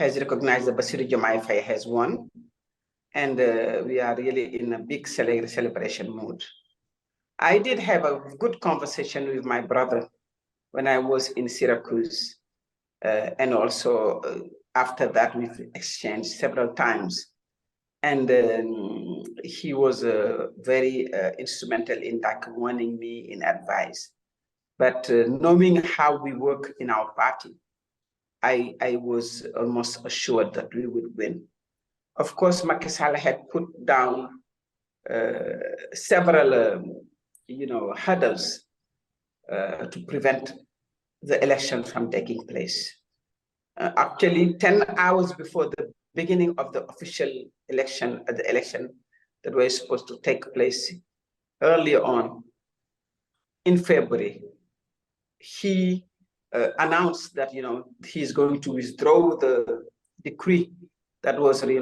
recognized that Bassirou Diomaye Faye has won, and we are really in a big celebration mood. I did have a good conversation with my brother when I was in Syracuse, and also after that we've exchanged several times. And he was very instrumental in warning me in advice. But knowing how we work in our party, I was almost assured that we would win. Of course, Macky Sall had put down several, hurdles to prevent the election from taking place. Actually, 10 hours before the beginning of the official election, the election that was supposed to take place earlier on in February, he announced that he's going to withdraw the decree that was really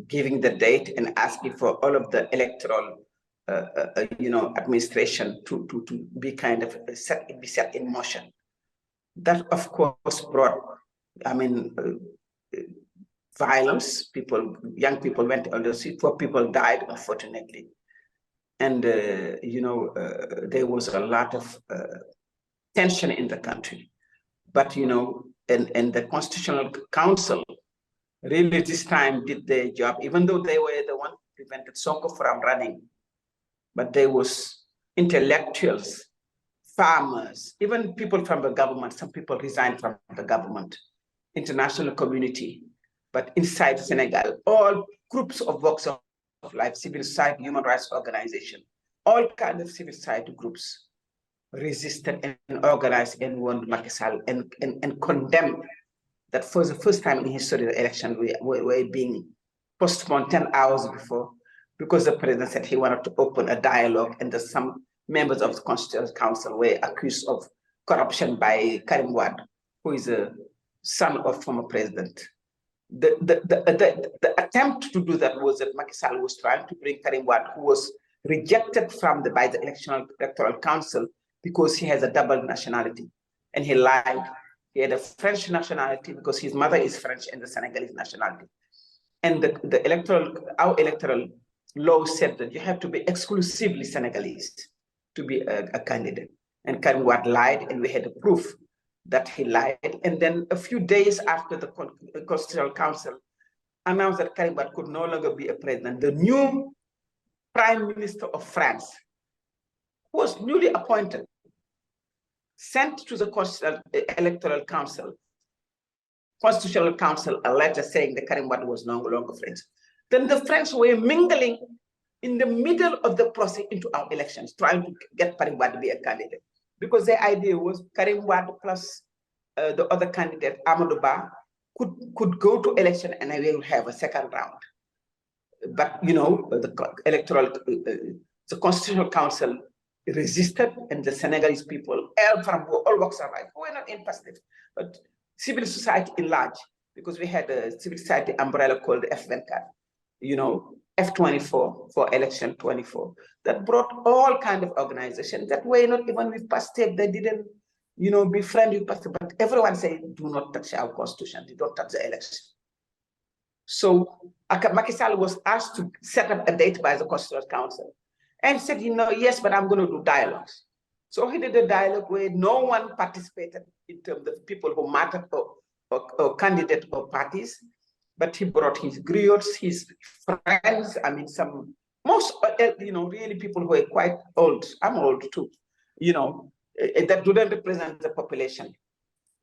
giving the date and asking for all of the electoral administration to be kind of set in motion. That of course brought, violence. Young people went on the street. 4 people died, unfortunately. And, there was a lot of tension in the country. But, and the Constitutional Council really this time did their job, even though they were the one who prevented Sonko from running. But there was intellectuals, farmers, even people from the government. Some people resigned from the government, international community, but inside Senegal, all groups of walks of life, civil society, human rights organization, all kinds of civil society groups resisted and organized and won Macky Sall and condemned that for the first time in history, the election were being postponed 10 hours before, because the president said he wanted to open a dialogue, and some members of the Constitutional Council were accused of corruption by Karim Wade, who is a son of former president. The attempt to do that was that Macky Sall was trying to bring Karim Wade, who was rejected by the Electoral Council because he has a double nationality, and he lied. He had a French nationality because his mother is French and the Senegalese nationality. And our electoral law said that you have to be exclusively Senegalese to be a candidate. And Karim Wade lied, and we had a proof that he lied. And then a few days after the Constitutional Council announced that Karim Wade could no longer be a president, the new Prime Minister of France, who was newly appointed, sent to the Constitutional Council a letter saying that Karim Wade was no longer French. Then the French were mingling in the middle of the process into our elections, trying to get Karim Wade to be a candidate. Because their idea was Karim Wade plus the other candidate, Amadou Ba, could go to election and we will have a second round. But, the Constitutional Council resisted, and the Senegalese people, from all walks of life, who were not in PASTEF, but civil society in large, because we had a civil society umbrella called F24, F24 for election 24, that brought all kinds of organizations that were not even with PASTEF. They didn't, be friendly with PASTEF, but everyone said, do not touch our constitution, do not touch the election. So Macky Sall was asked to set up a date by the Constitutional Council, and said, yes, but I'm going to do dialogues. So he did a dialogue where no one participated in terms of people who mattered or candidate or parties, but he brought his griots, his friends, really people who are quite old. I'm old too, that didn't represent the population,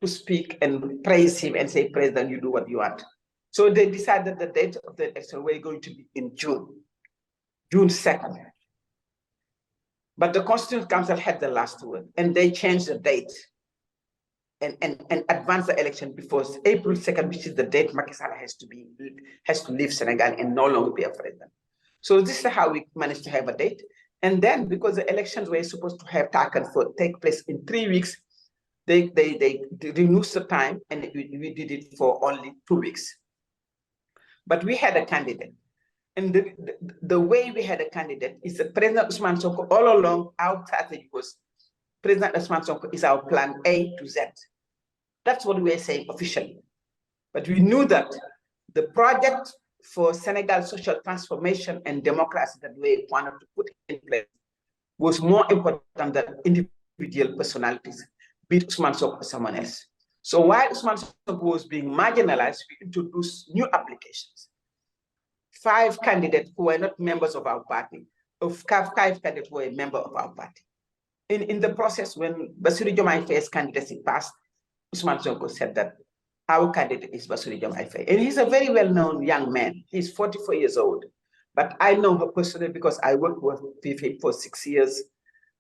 to speak and praise him and say, President, you do what you want. So they decided the date of the election were going to be in June 2nd. But the Constitutional Council had the last word, and they changed the date and advanced the election before April 2nd, which is the date Macky Sall has to leave Senegal and no longer be a president. So this is how we managed to have a date. And then, because the elections were supposed to take place in 3 weeks, they reduced the time, and we did it for only 2 weeks. But we had a candidate. And the way we had a candidate is that President Ousmane Sonko, all along, our strategy was President Ousmane Sonko is our plan A to Z. That's what we are saying officially. But we knew that the project for Senegal social transformation and democracy that we wanted to put in place was more important than individual personalities, be it Ousmane Sonko or someone else. So while Ousmane Sonko was being marginalized, we introduced new applications. 5 candidates who were not members of our party, of 5 candidates who were a member of our party. In the process, when Bassirou Diomaye Faye's candidacy passed, Ousmane Sonko said that our candidate is Bassirou Diomaye Faye. And he's a very well-known young man. He's 44 years old. But I know her personally because I worked with him for 6 years.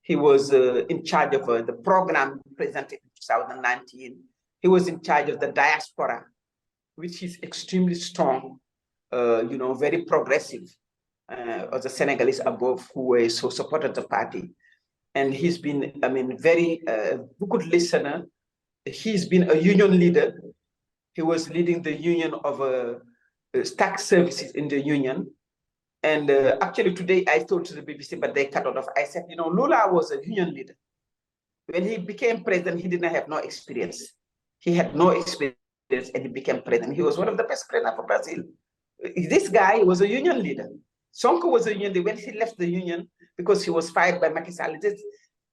He was in charge of the program presented in 2019. He was in charge of the diaspora, which is extremely strong, very progressive, of the Senegalese above who were so supported the party. And he's been, very good listener. He's been a union leader. He was leading the union of tax services in the union. And actually today I told to the BBC, but they cut it off. I said, Lula was a union leader. When he became president, he didn't have no experience. He had no experience and he became president. He was one of the best presidents of Brazil. This guy was a union leader. Sonko was a union leader. When he left the union, because he was fired by Macky Sall,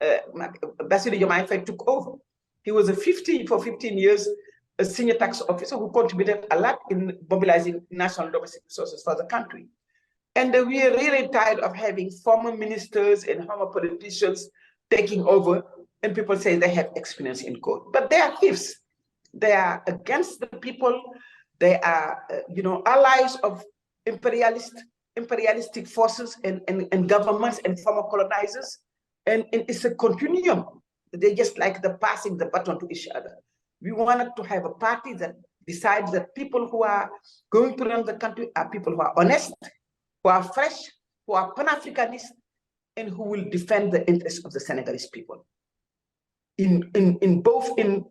Bassirou Diomaye Faye took over. He was for 15 years, a senior tax officer who contributed a lot in mobilizing national domestic resources for the country. And we are really tired of having former ministers and former politicians taking over, and people say they have experience in court. But they are thieves. They are against the people. They are, allies of imperialistic forces and governments and former colonizers. And it's a continuum. They just like the passing the baton to each other. We wanted to have a party that decides that people who are going to run the country are people who are honest, who are fresh, who are Pan-Africanist, and who will defend the interests of the Senegalese people. In both in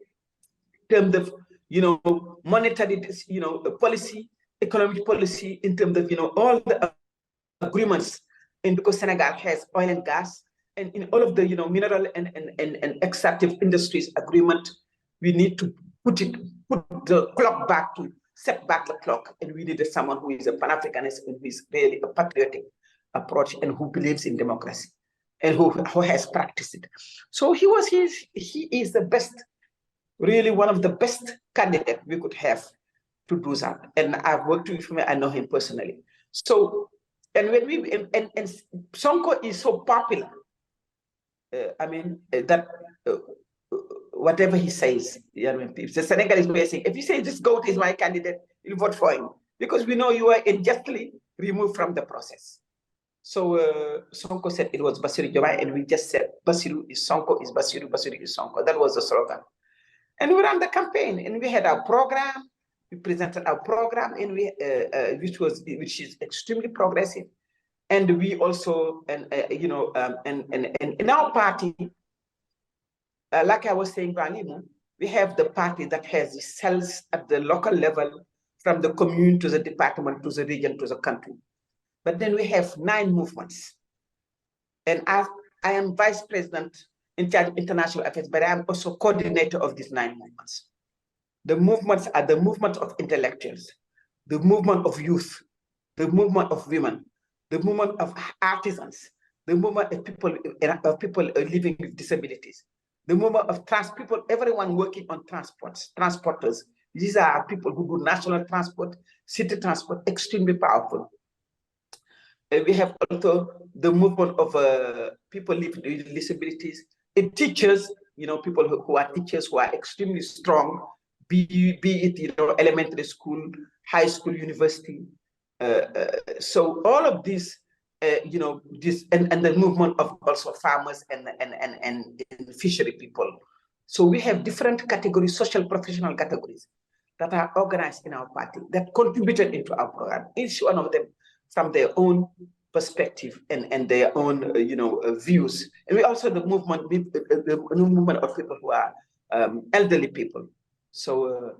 terms of monetary policy, economic policy, in terms of all the agreements, and because Senegal has oil and gas, and in all of the mineral and extractive industries agreement, we need to put the clock back, to set back the clock, and we needed someone who is a Pan-Africanist and who is really a patriotic approach and who believes in democracy and who has practiced it. So he is the best, really one of the best candidates we could have to do that. And I've worked with him, I know him personally. So, and when and Sonko is so popular, that whatever he says, if the Senegalese way saying, if you say this goat is my candidate, you'll vote for him, because we know you are unjustly removed from the process. So Sonko said it was Bassirou Diomaye, and we just said Bassirou is Sonko, is Bassirou, Bassirou is Sonko. That was the slogan. And we ran the campaign, and we had our program. We presented our program, and which is extremely progressive. And we also, and in our party, like I was saying, we have the party that has the cells at the local level, from the commune to the department to the region to the country. But then we have 9 movements. And I am vice president in charge of international affairs, but I am also coordinator of these 9 movements. The movements are the movement of intellectuals, the movement of youth, the movement of women, the movement of artisans, the movement of people living with disabilities, the movement of people, everyone working on transporters. These are people who do national transport, city transport, extremely powerful. We have also the movement of people living with disabilities, and teachers, people who are teachers who are extremely strong, be it elementary school, high school, university. So all of these, this and the movement of also farmers and fishery people. So we have different categories, social professional categories, that are organized in our party, that contributed into our program, each one of them from their own perspective and their own views. And we also the movement of people who are elderly people. So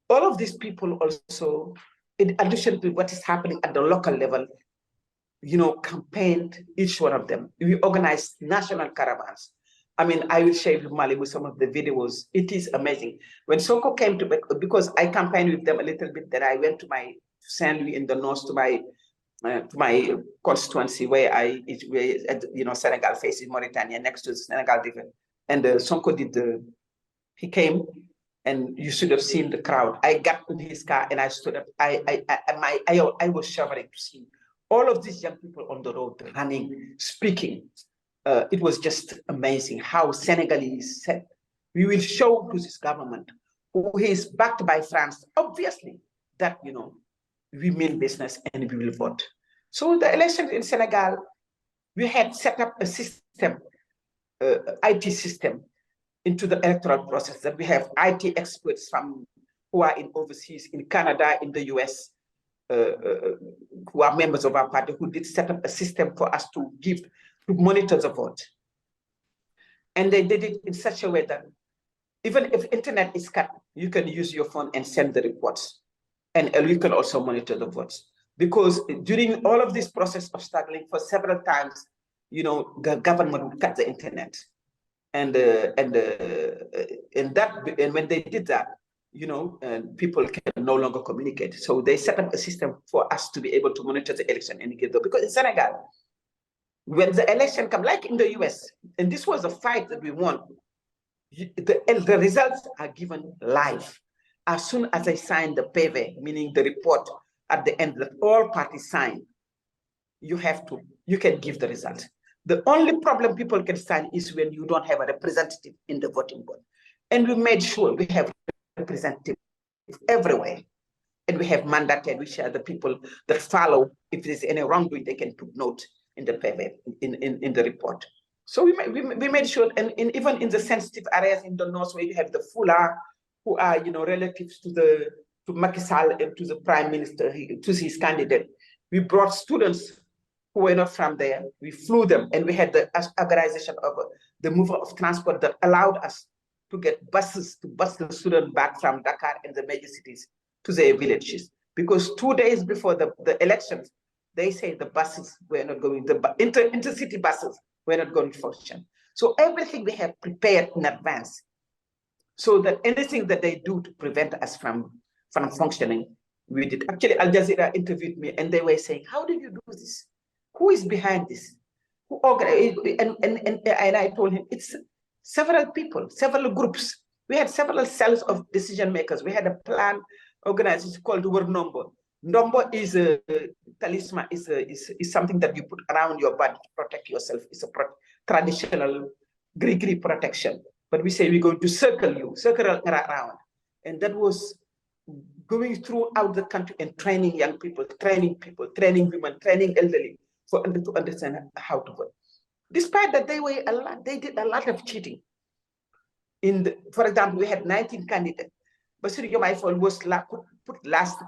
all of these people also, in addition to what is happening at the local level, campaigned, each one of them. We organized national caravans. I mean, I will share with Mali with some of the videos. It is amazing. When Sonko came to, because I campaigned with them a little bit, then I went to my Saint Louis in the north to my constituency where Senegal faces Mauritania next to the Senegal river. And Sonko he came, and you should have seen the crowd. I got in his car and I stood up. I was shivering to see all of these young people on the road running, speaking. It was just amazing how Senegalese said, we will show to this government, who is backed by France, obviously, that, we mean business and we will vote. So the elections in Senegal, we had set up a system, IT system, into the electoral process, that we have IT experts who are in overseas, in Canada, in the US, who are members of our party, who did set up a system for us to monitor the vote. And they did it in such a way that even if internet is cut, you can use your phone and send the reports. And you can also monitor the votes. Because during all of this process of struggling for several times, the government would cut the internet. And when they did that, people can no longer communicate. So they set up a system for us to be able to monitor the election and get there. Because in Senegal, when the election comes, like in the US, and this was a fight that we won, the results are given live. As soon as I sign the PV, meaning the report at the end that all parties sign, you can give the result. The only problem people can sign is when you don't have a representative in the voting board. And we made sure we have representatives everywhere. And we have mandated, which are the people that follow. If there's any wrongdoing, they can put note in the PV, in the report. So we made sure, and even in the sensitive areas in the north, where you have the Fula, who are relatives to Macky Sall and to the Prime Minister, to his candidate, we brought students who were not from there. We flew them, and we had the organization of the mover of transport that allowed us to get buses to bus the students back from Dakar and the major cities to their villages. Because 2 days before the elections, they say the buses were not going, the intercity buses were not going to function. So everything we have prepared in advance, so that anything that they do to prevent us from functioning, we did. Actually, Al Jazeera interviewed me, and they were saying, how did you do this? Who is behind this? Who organized? And I told him, it's several people, several groups. We had several cells of decision makers. We had a plan organized. It's called Word Number. Number is a talisman, is something that you put around your body to protect yourself. It's a traditional Greek protection. But we say we're going to circle around. And that was going throughout the country and training young people, training women, training elderly, for them to understand how to vote. Despite that, they did a lot of cheating. For example, we had 19 candidates. Bassirou Diomaye Faye was put last,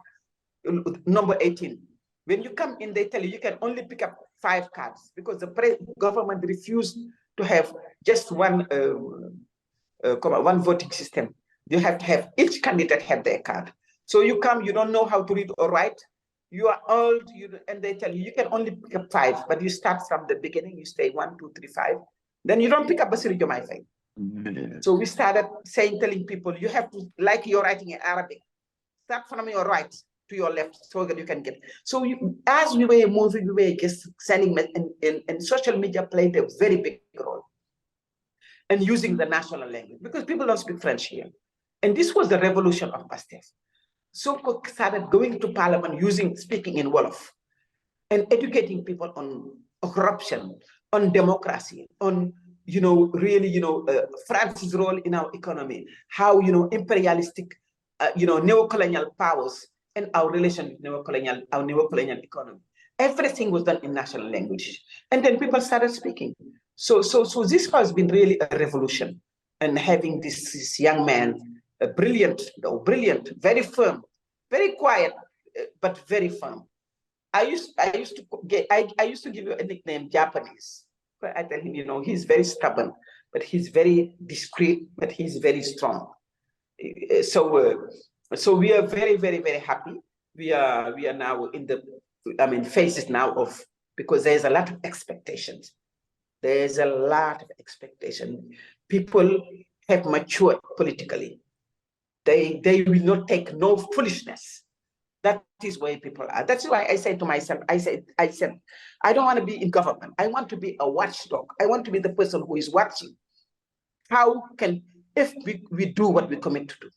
number 18. When you come in, they tell you can only pick up 5 cards, because the government refused to have just one voting system. You have to have each candidate have their card. So you come, you don't know how to read or write. You are old, and they tell you can only pick up 5, but you start from the beginning. You stay 1, 2, 3, 5. Then you don't pick up Bassirou Diomaye Faye. So we started telling people, you have to, like you're writing in Arabic, start from your right to your left, so that you can get. So as we were moving, we were just sending, and social media played a very big role. And using the national language, because people don't speak French here. And this was the revolution of PASTEF. So we started going to parliament, speaking in Wolof, and educating people on corruption, on democracy, on France's role in our economy, how imperialistic, neocolonial powers, and our relation with our neocolonial economy. Everything was done in national language, and then people started speaking. So this has been really a revolution, and having this young man, brilliant, very firm, very quiet, but very firm. I used to give you a nickname, Japanese. I tell him, he's very stubborn, but he's very discreet, but he's very strong. So we are very, very, very happy. We are now in the, phases now of, because there's a lot of expectations. There's a lot of expectation. People have matured politically. They will not take no foolishness. That is where people are. That's why I say to myself, I said, I don't want to be in government. I want to be a watchdog. I want to be the person who is watching. How can, if we do what we commit to do,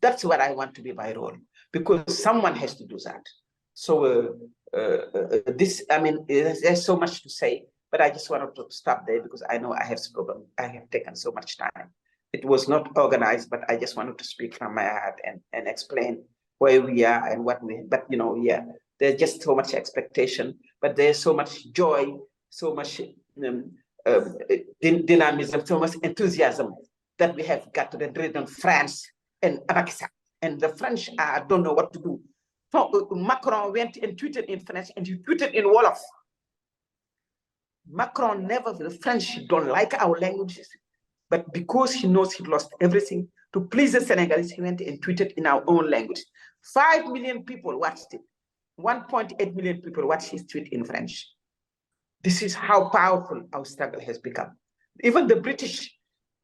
that's what I want to be my role, because someone has to do that. So this, I mean, there's so much to say, but I just wanted to stop there because I know I have spoken, I have taken so much time. It was not organized, but I just wanted to speak from my heart and explain where we are and what we, but you know, yeah, there's just so much expectation, but there's so much joy, so much dynamism, so much enthusiasm that we have got to the Dresden, France, and Macky Sall. And the French don't know what to do. So Macron went and tweeted in French and he tweeted in Wolof. Macron never, the French don't like our languages, but because he knows he lost everything, to please the Senegalese, he went and tweeted in our own language. 5 million people watched it. 1.8 million people watched his tweet in French. This is how powerful our struggle has become. Even the British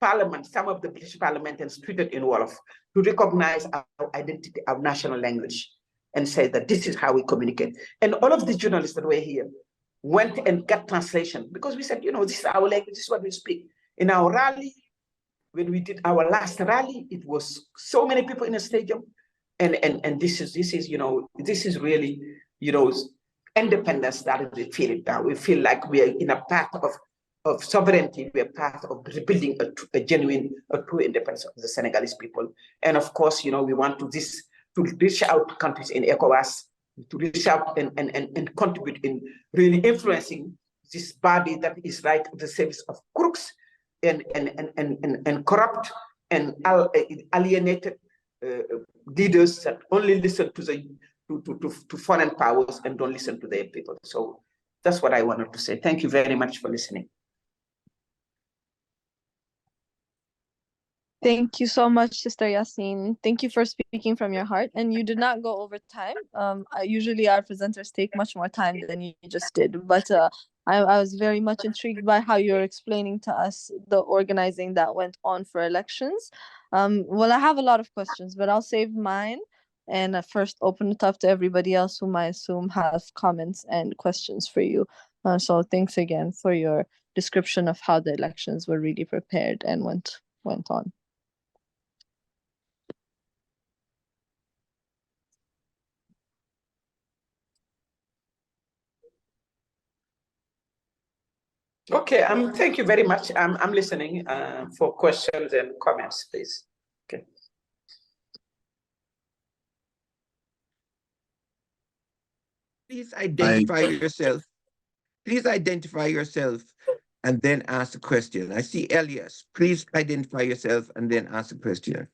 Parliament, some of the British parliamentarians tweeted in Wolof to recognize our identity, our national language, and say that this is how we communicate. And all of the journalists that were here went and got translation because we said, you know, this is our language, this is what we speak. In our rally, when we did our last rally, it was so many people in the stadium. And this is, you know, this is really, you know, independence that we feel it now. We feel like we are in a path of sovereignty. We are part of rebuilding a genuine, a true independence of the Senegalese people. And of course, you know, we want to reach out to countries in ECOWAS, to reach out and contribute in really influencing this body that is right at the service of crooks and corrupt and alienated leaders that only listen to foreign powers and don't listen to their people. So that's what I wanted to say. Thank you very much for listening. Thank you so much, Sister Yassine. Thank you for speaking from your heart. And you did not go over time. Usually our presenters take much more time than you just did. But I was very much intrigued by how you're explaining to us the organizing that went on for elections. Well, I have a lot of questions, but I'll save mine and first open it up to everybody else whom I assume have comments and questions for you. So thanks again for your description of how the elections were really prepared and went on. Okay, thank you very much. I'm listening for questions and comments, please. Okay. Please identify yourself. Please identify yourself and then ask the question. I see Elias. Please identify yourself and then ask the question.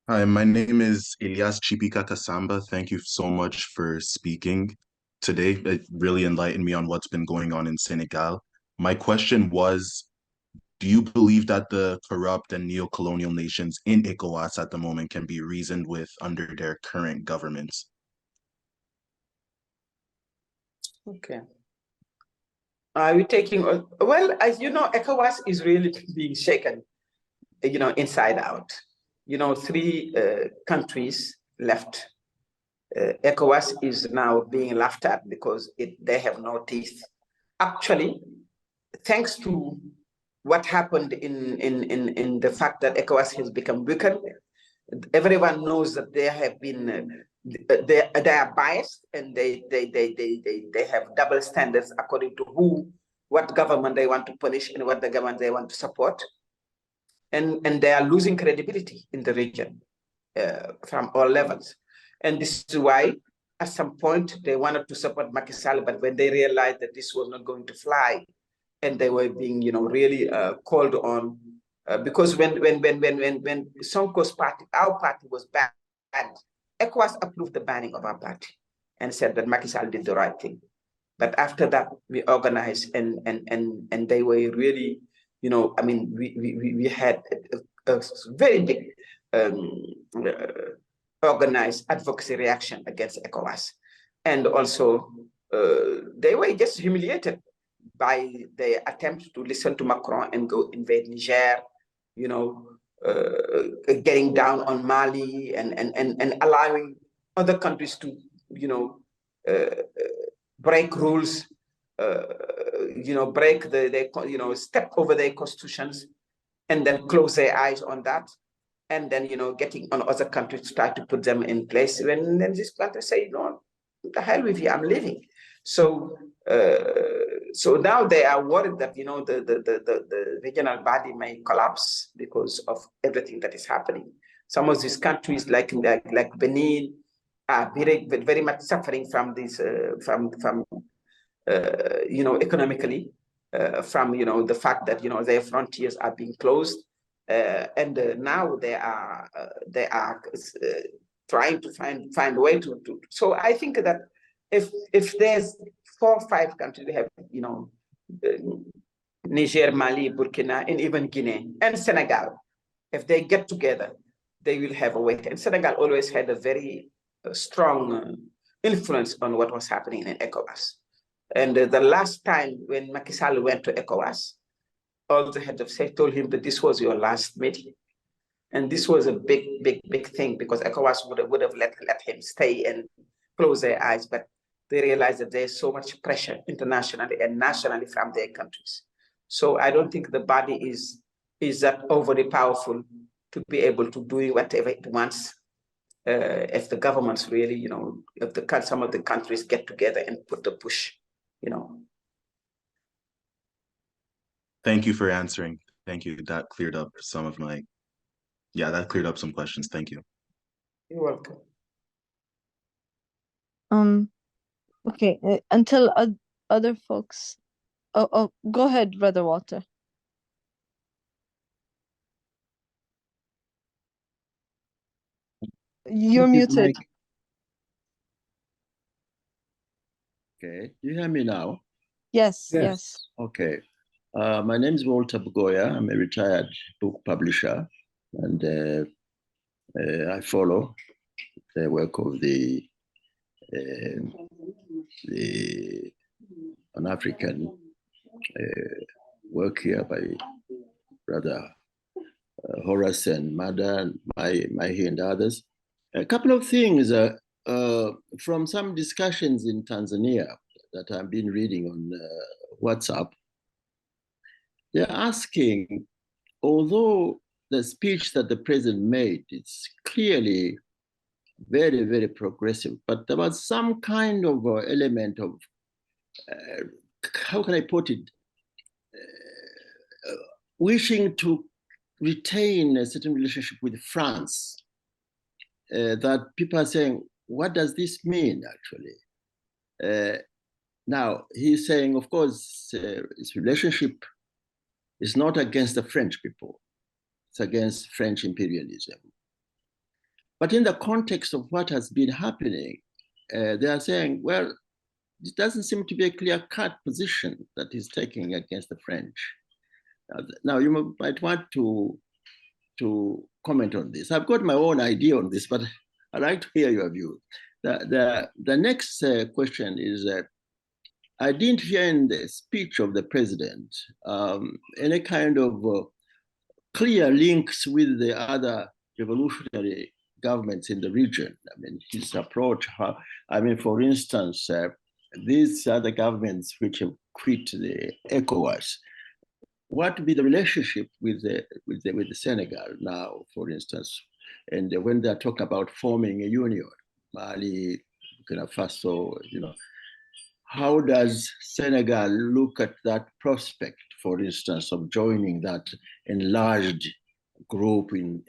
Hi, my name is Elias Chipika Kasamba. Thank you so much for speaking today. It really enlightened me on what's been going on in Senegal. My question was, do you believe that the corrupt and neo-colonial nations in ECOWAS at the moment can be reasoned with under their current governments? Okay. Are we taking, well, as you know, ECOWAS is really being shaken, you know, inside out. You know, 3 countries left. ECOWAS is now being laughed at because they have no teeth. Actually, thanks to what happened in the fact that ECOWAS has become weaker, everyone knows that they have been they are biased and they have double standards according to what government they want to punish and what the government they want to support, and they are losing credibility in the region from all levels. And this is why at some point they wanted to support Macky Sall, but when they realized that this was not going to fly, and they were being, you know, really called on, because when Sonko's party, our party was banned, ECOWAS approved the banning of our party and said that Macky Sall did the right thing. But after that, we organized and they were really, you know, I mean, we had a very big organized advocacy reaction against ECOWAS. And also, they were just humiliated by the attempt to listen to Macron and go invade Niger, you know, getting down on Mali and allowing other countries to, you know, break rules, you know, break you know, step over their constitutions and then close their eyes on that. And then, you know, getting on other countries to try to put them in place. When then this country say, no, the hell with you, I'm leaving. So, so now they are worried that, you know, the regional body may collapse because of everything that is happening. Some of these countries, like Benin, are very much suffering from this, you know, economically, from, you know, the fact that, you know, their frontiers are being closed. And now they are trying to find a way to. So I think that if there's 4 or 5 countries, we have, you know, Niger, Mali, Burkina, and even Guinea and Senegal. If they get together, they will have a weight. And Senegal always had a very strong influence on what was happening in ECOWAS. And the last time when Macky Sall went to ECOWAS, all the heads of state told him that this was your last meeting. And this was a big thing, because ECOWAS would have let him stay and close their eyes. But they realized that there's so much pressure internationally and nationally from their countries. So I don't think the body is that overly powerful to be able to do whatever it wants. If the governments really, you know, if some of the countries get together and put the push, you know. Thank you for answering. Thank you. That cleared up some of my, yeah, that cleared up some questions. Thank you. You're welcome. Okay, until other folks. Oh, go ahead, Brother Walter. You're muted. Okay, you hear me now? Yes. Okay. My name is Walter Bugoya. I'm a retired book publisher, and I follow the work of the Pan-African work here by Brother Horace and Mada, Mahi and others. A couple of things from some discussions in Tanzania that I've been reading on WhatsApp. They're asking, although the speech that the president made is clearly very, very progressive, but there was some kind of element of, how can I put it, wishing to retain a certain relationship with France, that people are saying, what does this mean, actually? Now, he's saying, of course, his relationship is not against the French people. It's against French imperialism. But in the context of what has been happening, they are saying, well, it doesn't seem to be a clear-cut position that he's taking against the French. Now, you might want to comment on this. I've got my own idea on this, but I'd like to hear your view. The next question is, I didn't hear in the speech of the president any kind of clear links with the other revolutionary governments in the region. I mean, his approach, for instance, these other governments which have quit the ECOWAS, what would be the relationship with the Senegal now, for instance? And when they're talking about forming a union, Mali, Burkina Faso, you know, how does Senegal look at that prospect, for instance, of joining that enlarged group in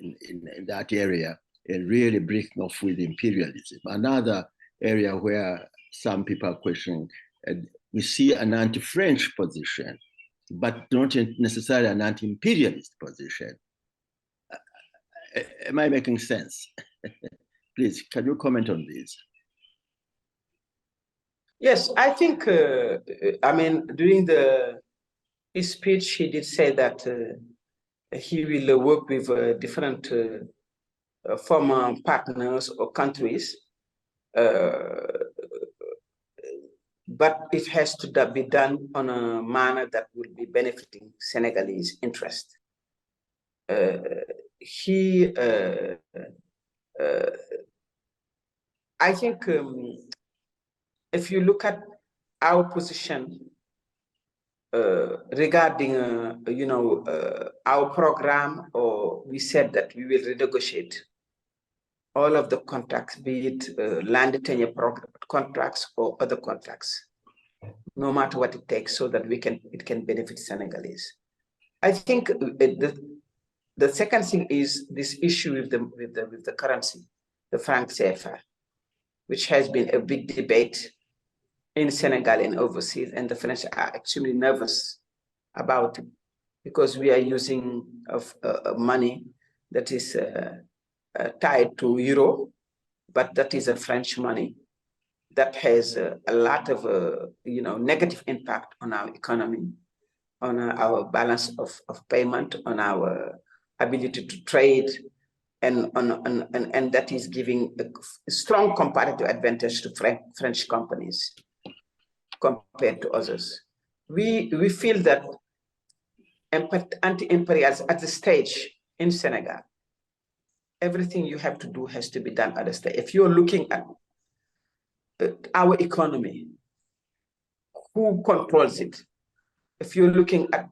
that area and really breaking off with imperialism? Another area where some people are questioning, we see an anti-French position, but not necessarily an anti-imperialist position. Am I making sense? Please, can you comment on this? Yes, I think, during his speech, he did say that he will work with different former partners or countries but it has to be done on a manner that will be benefiting Senegalese interest. I think if you look at our position regarding, our program, or we said that we will renegotiate all of the contracts, be it land tenure contracts or other contracts, no matter what it takes, so that it can benefit Senegalese. I think the second thing is this issue with the currency, the franc CFA, which has been a big debate in Senegal and overseas, and the French are extremely nervous about it because we are using money that is tied to euro, but that is a French money that has a lot of negative impact on our economy, on our balance of payment, on our ability to trade, and that is giving a strong comparative advantage to French companies compared to others. We feel that anti-imperialism at the stage in Senegal, everything you have to do has to be done at the stage. If you're looking at our economy, who controls it? If you're looking at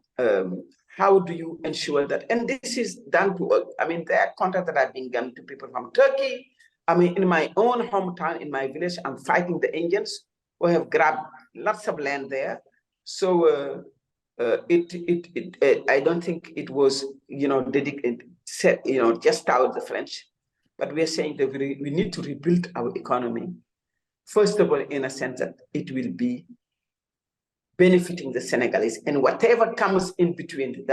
how do you ensure that, and this is done to, there are contracts that are being given to people from Turkey. In my own hometown, in my village, I'm fighting the Indians who have grabbed lots of land there. So I don't think it was, dedicated, set, just out the French, but we are saying that we need to rebuild our economy. First of all, in a sense that it will be benefiting the Senegalese, and whatever comes in between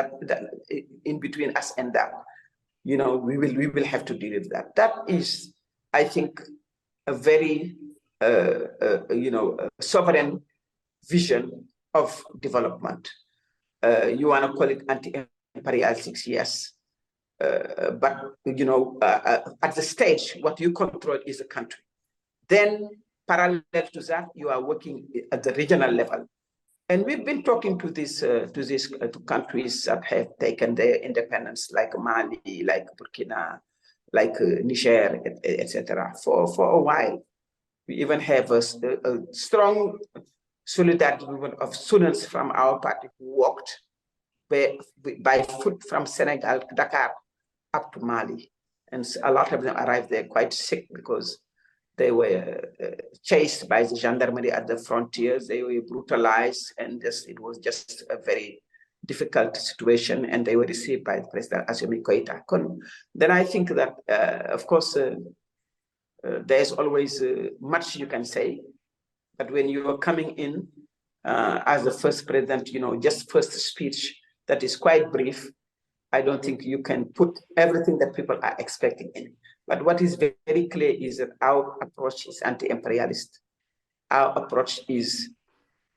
in between us and that, we will have to deal with that. That is, I think, a very sovereign vision of development. You want to call it anti-imperialistic, yes, but at the stage, what you control is a country. Then, parallel to that, you are working at the regional level. And we've been talking to these countries that have taken their independence, like Mali, like Burkina, like Niger, etc. For a while. We even have a strong solidarity movement of students from our party who walked by foot from Senegal, Dakar, up to Mali. And a lot of them arrived there quite sick because they were chased by the gendarmerie at the frontiers. They were brutalized, and it was just a very difficult situation. And they were received by President Assimi Goïta. Then I think that, of course, there's always much you can say, but when you are coming in as the first president, just first speech that is quite brief, I don't think you can put everything that people are expecting in. But what is very clear is that our approach is anti-imperialist. Our approach is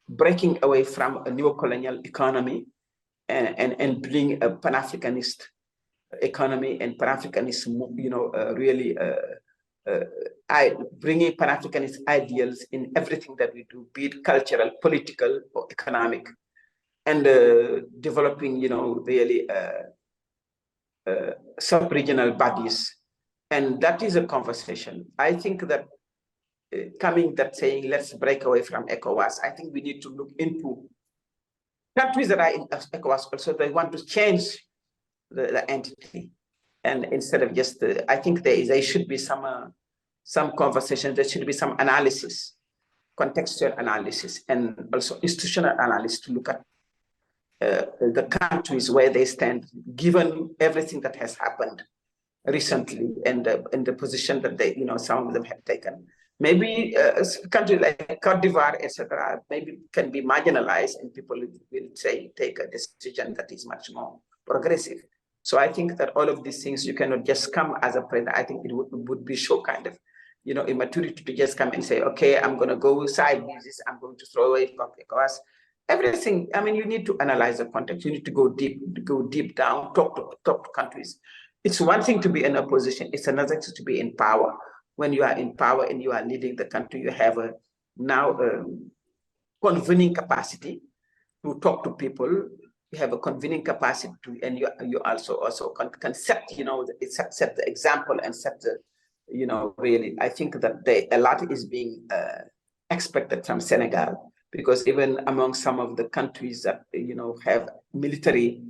breaking away from a neo-colonial economy and building a Pan-Africanist economy and Pan-Africanist, really bringing Pan-Africanist ideals in everything that we do, be it cultural, political, or economic, and developing, really sub-regional bodies. And that is a conversation. I think that saying, let's break away from ECOWAS, I think we need to look into countries that are in ECOWAS also, they want to change the entity. And instead of just, I think there should be some conversation, there should be some analysis, contextual analysis, and also institutional analysis to look at the countries where they stand, given everything that has happened recently and the position that some of them have taken. Maybe a country like Cote d'Ivoire, etc., maybe can be marginalized, and people will take a decision that is much more progressive. So I think that all of these things, you cannot just come as a president. I think it would be show kind of, immaturity to just come and say, okay, I'm going to go side this, I'm going to throw away ECOWAS. Everything, you need to analyze the context. You need to go deep down, talk to countries. It's one thing to be in opposition. It's another thing to be in power. When you are in power and you are leading the country, you have now convening capacity to talk to people. You have a convening capacity to, and you also can set, set the example and set the, really, I think that a lot is being expected from Senegal, because even among some of the countries that, have military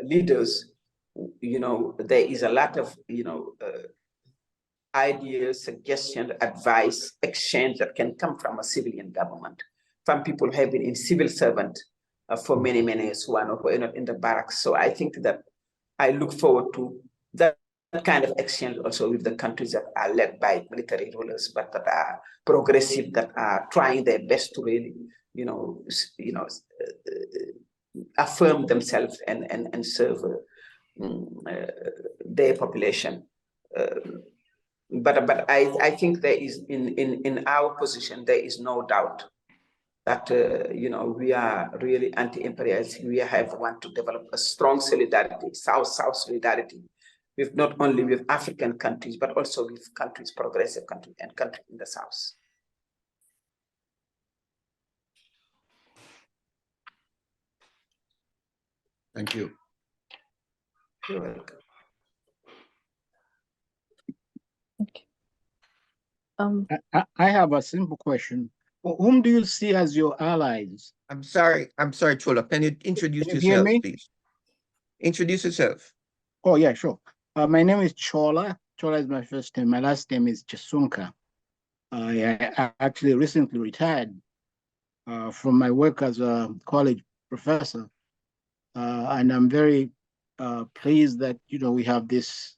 leaders, there is a lot of, ideas, suggestions, advice, exchange that can come from a civilian government, from people who have been in civil servant for many years, who are not in the barracks. So I think that I look forward to that kind of exchange also with the countries that are led by military rulers, but that are progressive, that are trying their best to really, affirm themselves and serve their population. But I think there is in our position, there is no doubt that we are really anti-imperialist. We want to develop a strong solidarity, South-South solidarity, with not only with African countries, but also with countries, progressive countries, and countries in the South. Thank you. You're welcome. Okay. I have a simple question. Whom do you see as your allies? I'm sorry, Chola. Can you introduce Can you hear yourself, me? please? Introduce yourself. Oh, yeah, sure. My name is Chola. Chola is my first name. My last name is Chisunka. I actually recently retired from my work as a college professor. And I'm very pleased that, we have this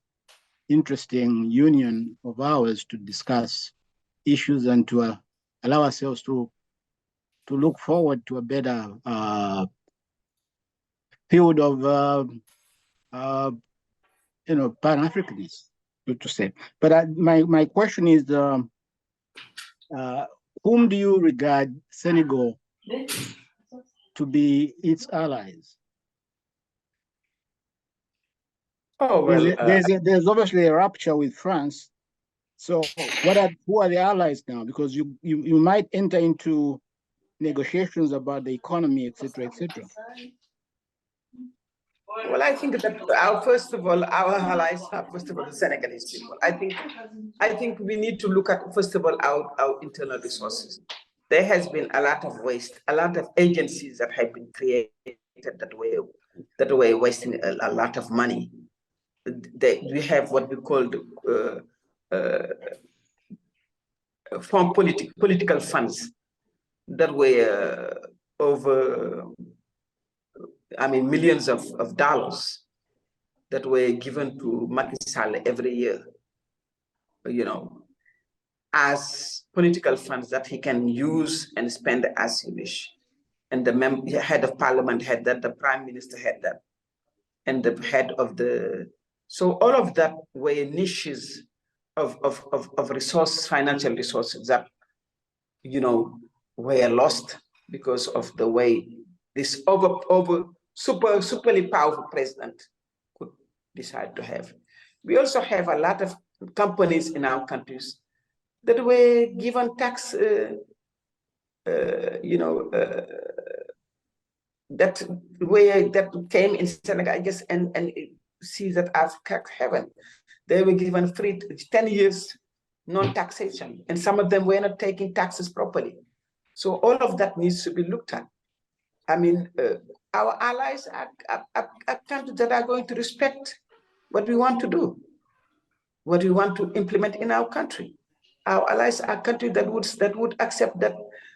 interesting union of ours to discuss issues and to allow ourselves to look forward to a better field of Pan-Africanism, to say. But my question is, whom do you regard Senegal to be its allies? Oh, well, there's obviously a rupture with France. So who are the allies now? Because you might enter into negotiations about the economy, et cetera, et cetera. Well, I think that first of all, our allies are first of all the Senegalese people. I think we need to look at first of all our internal resources. There has been a lot of waste, a lot of agencies that have been created that were wasting a lot of money. We have what we call from political funds that were over, millions of dollars that were given to Macky Sall every year, as political funds that he can use and spend as he wish. And the head of parliament had that, the prime minister had that, and the head of so all of that were niches of resources, financial resources that, were lost because of the way this superly powerful president could decide to have. We also have a lot of companies in our countries that were given tax, that came in Senegal, I guess, and see that Africa heaven. They were given free 10 years non-taxation, and some of them were not taking taxes properly. So all of that needs to be looked at. Our allies are countries that are going to respect what we want to do, what we want to implement in our country. Our allies are countries that would accept that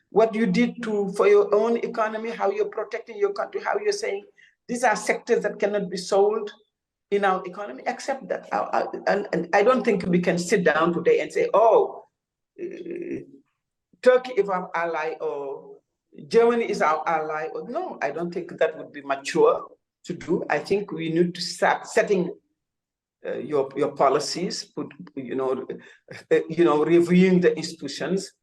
what you did for your own economy, how you're protecting your country, how you're saying these are sectors that cannot be sold in our economy, accept that. And I don't think we can sit down today and say, oh, Turkey is our ally, or Germany is our ally. Or, no, I don't think that would be mature to do. I think we need to start setting your policies, reviewing the institutions,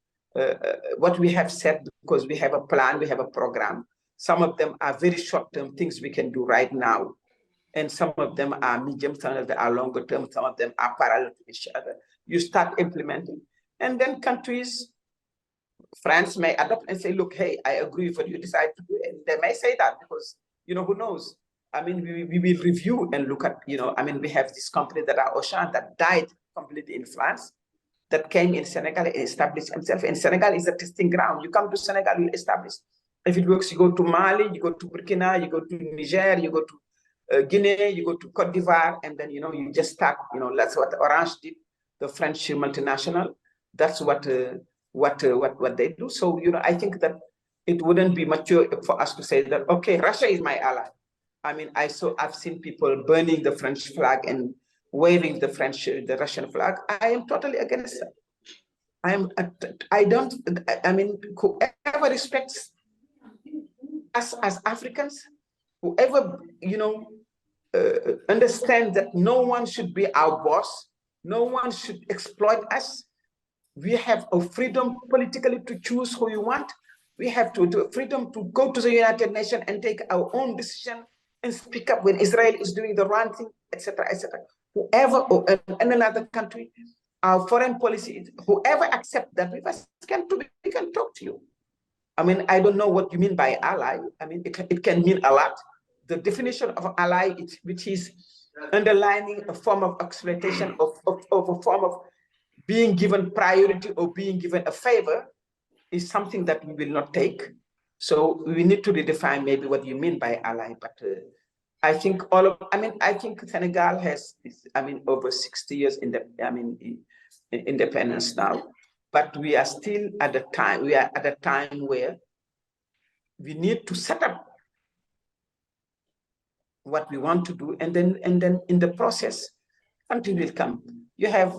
what we have said, because we have a plan, we have a program. Some of them are very short-term things we can do right now. And some of them are medium, some of them are longer term, some of them are parallel to each other. You start implementing. And then countries France may adopt and say, look, hey, I agree with what you decide to do. And they may say that because, who knows? I mean, we will review and look at, I mean, we have this company that are Auchan that died completely in France, that came in Senegal and established himself. And Senegal is a testing ground. You come to Senegal, you establish. If it works, you go to Mali, you go to Burkina, you go to Niger, you go to Guinea, you go to Cote d'Ivoire, and then, you just start, that's what Orange did, the French multinational. That's what they do. So, I think that it wouldn't be mature for us to say that, okay, Russia is my ally. I mean, I've seen people burning the French flag and waving the Russian flag. I am totally against that. I mean, whoever respects us as Africans, whoever, understand that no one should be our boss, no one should exploit us. We have a freedom politically to choose who you want. We have freedom to go to the United Nations and take our own decision and speak up when Israel is doing the wrong thing, etc., etc. Whoever, or in another country, our foreign policy, whoever accepts that, we can talk to you. I mean, I don't know what you mean by ally. I mean, it can mean a lot. The definition of ally, which is underlining a form of exploitation of a form of being given priority or being given a favor, is something that we will not take. So we need to redefine maybe what you mean by ally. But I think I think Senegal has, over 60 years independence now. But we are still at a time where we need to set up what we want to do, and then in the process, country will come. You have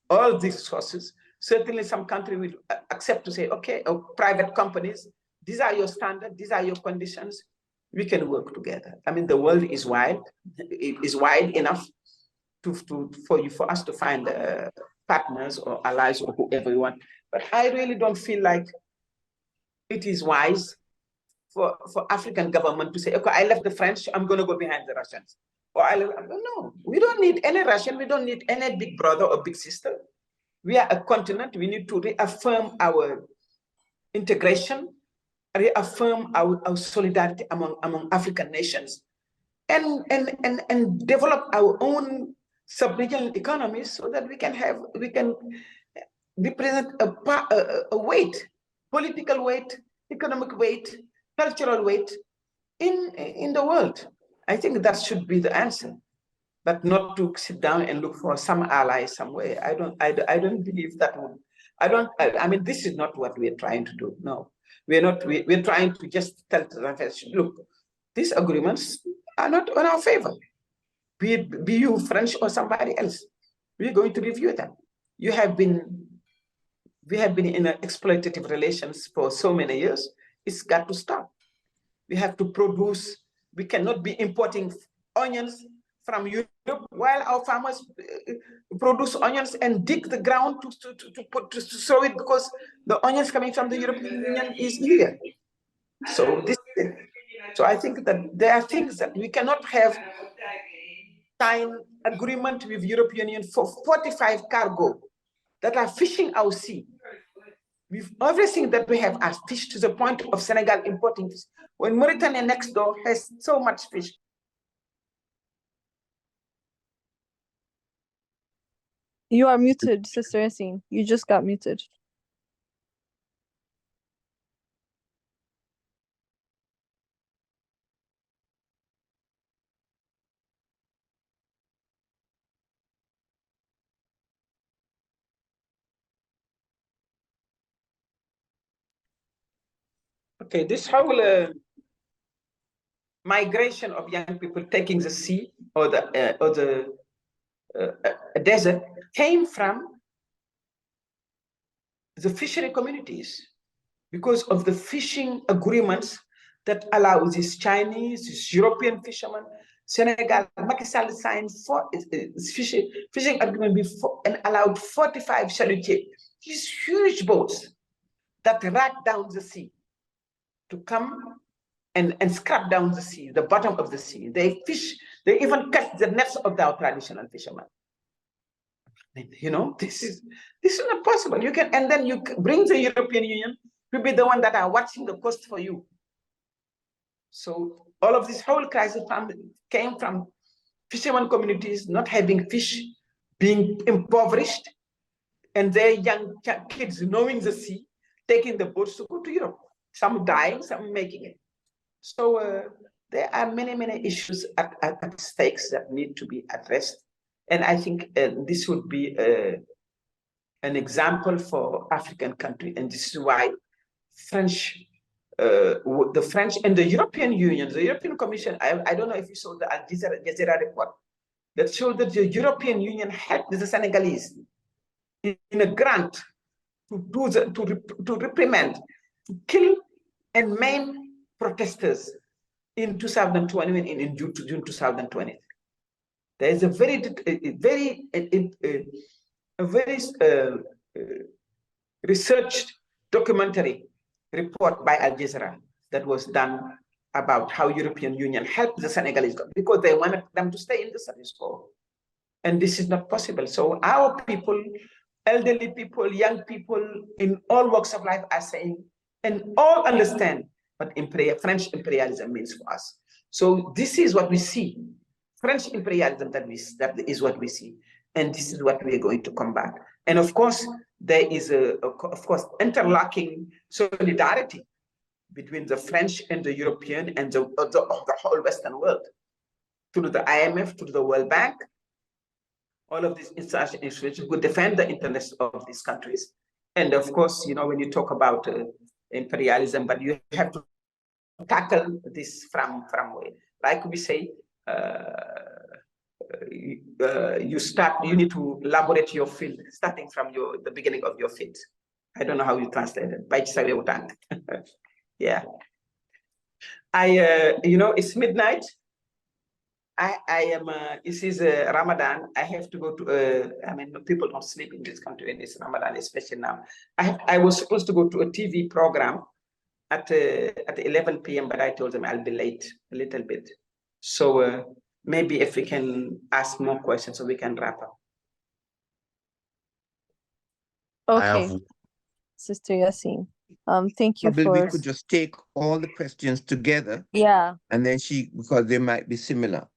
all these sources. Certainly, some country will accept to say, okay, private companies, these are your standards, these are your conditions. We can work together. I mean, the world is wide. It is wide enough for us to find partners or allies or whoever you want. But I really don't feel like it is wise for African government to say, okay, I left the French, I'm going to go behind the Russians. No, we don't need any Russian. We don't need any big brother or big sister. We are a continent. We need to reaffirm our integration, reaffirm our solidarity among African nations, and develop our own sub-regional economies so that we can represent a weight, political weight, economic weight, cultural weight in the world. I think that should be the answer, but not to sit down and look for some ally somewhere. I don't believe that would. I mean, this is not what we're trying to do. No, we're not. We're trying to just tell the look, these agreements are not on our favor. Be you French or somebody else, we're going to review them. We have been in exploitative relations for so many years. It's got to stop. We have to produce. We cannot be importing onions from Europe while our farmers produce onions and dig the ground to sow it, because the onions coming from the European Union is illegal. So I think that there are things that we cannot have signed agreement with European Union for 45 cargo that are fishing our sea. With everything that we have as fish, to the point of Senegal importing fish, when Mauritania next door has so much fish. You are muted, Sister Yassine. You just got muted. Okay, this whole migration of young people taking the sea or the desert came from the fishery communities, because of the fishing agreements that allow these Chinese, these European fishermen. Senegal, Macky Sall signed fishing agreement before and allowed 45 chalutiers, these huge boats that rack down the sea, to come and scrap down the sea, the bottom of the sea. They fish, they even cut the nets of our traditional fishermen. You know, this is not possible. You can, and then you bring the European Union to be the one that are watching the coast for you. So all of this whole crisis came from fishermen communities not having fish, being impoverished, and their young kids knowing the sea, taking the boats to go to Europe. Some dying, some making it. So there are many, many issues at stakes that need to be addressed. And I think this would be an example for African countries. And this is why the French and the European Union, the European Commission, I don't know if you saw the Al Jazeera report that showed that the European Union helped the Senegalese in a grant to reprimand, to kill and maim protesters in 2020 and in June 2020. There is a very researched documentary report by Al Jazeera that was done about how European Union helped the Senegalese because they wanted them to stay in the status quo. And this is not possible. So our people, elderly people, young people in all walks of life are saying, and all understand what French imperialism means for us. So this is what we see. French imperialism, that is what we see. And this is what we are going to combat. And of course, there is interlocking solidarity between the French and the European and the whole Western world. Through the IMF, through the World Bank, all of these international institutions would defend the interests of these countries. And of course, you know, when you talk about imperialism, but you have to tackle this from way. Like we say, you need to elaborate your field, starting from the beginning of your field. I don't know how you translate it. Yeah. You know, it's midnight. This is Ramadan. I have to go to, I mean, people don't sleep in this country and it's Ramadan, especially now. I was supposed to go to a TV program at 11 p.m., but I told them I'll be late a little bit. So maybe if we can ask more questions so we can wrap up. Okay, Sister Yassine. Thank you Probably for. we could just take all the questions together. Yeah. And then because they might be similar.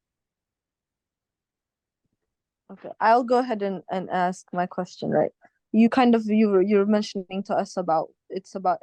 Okay, I'll go ahead and ask my question, right? You were mentioning to us about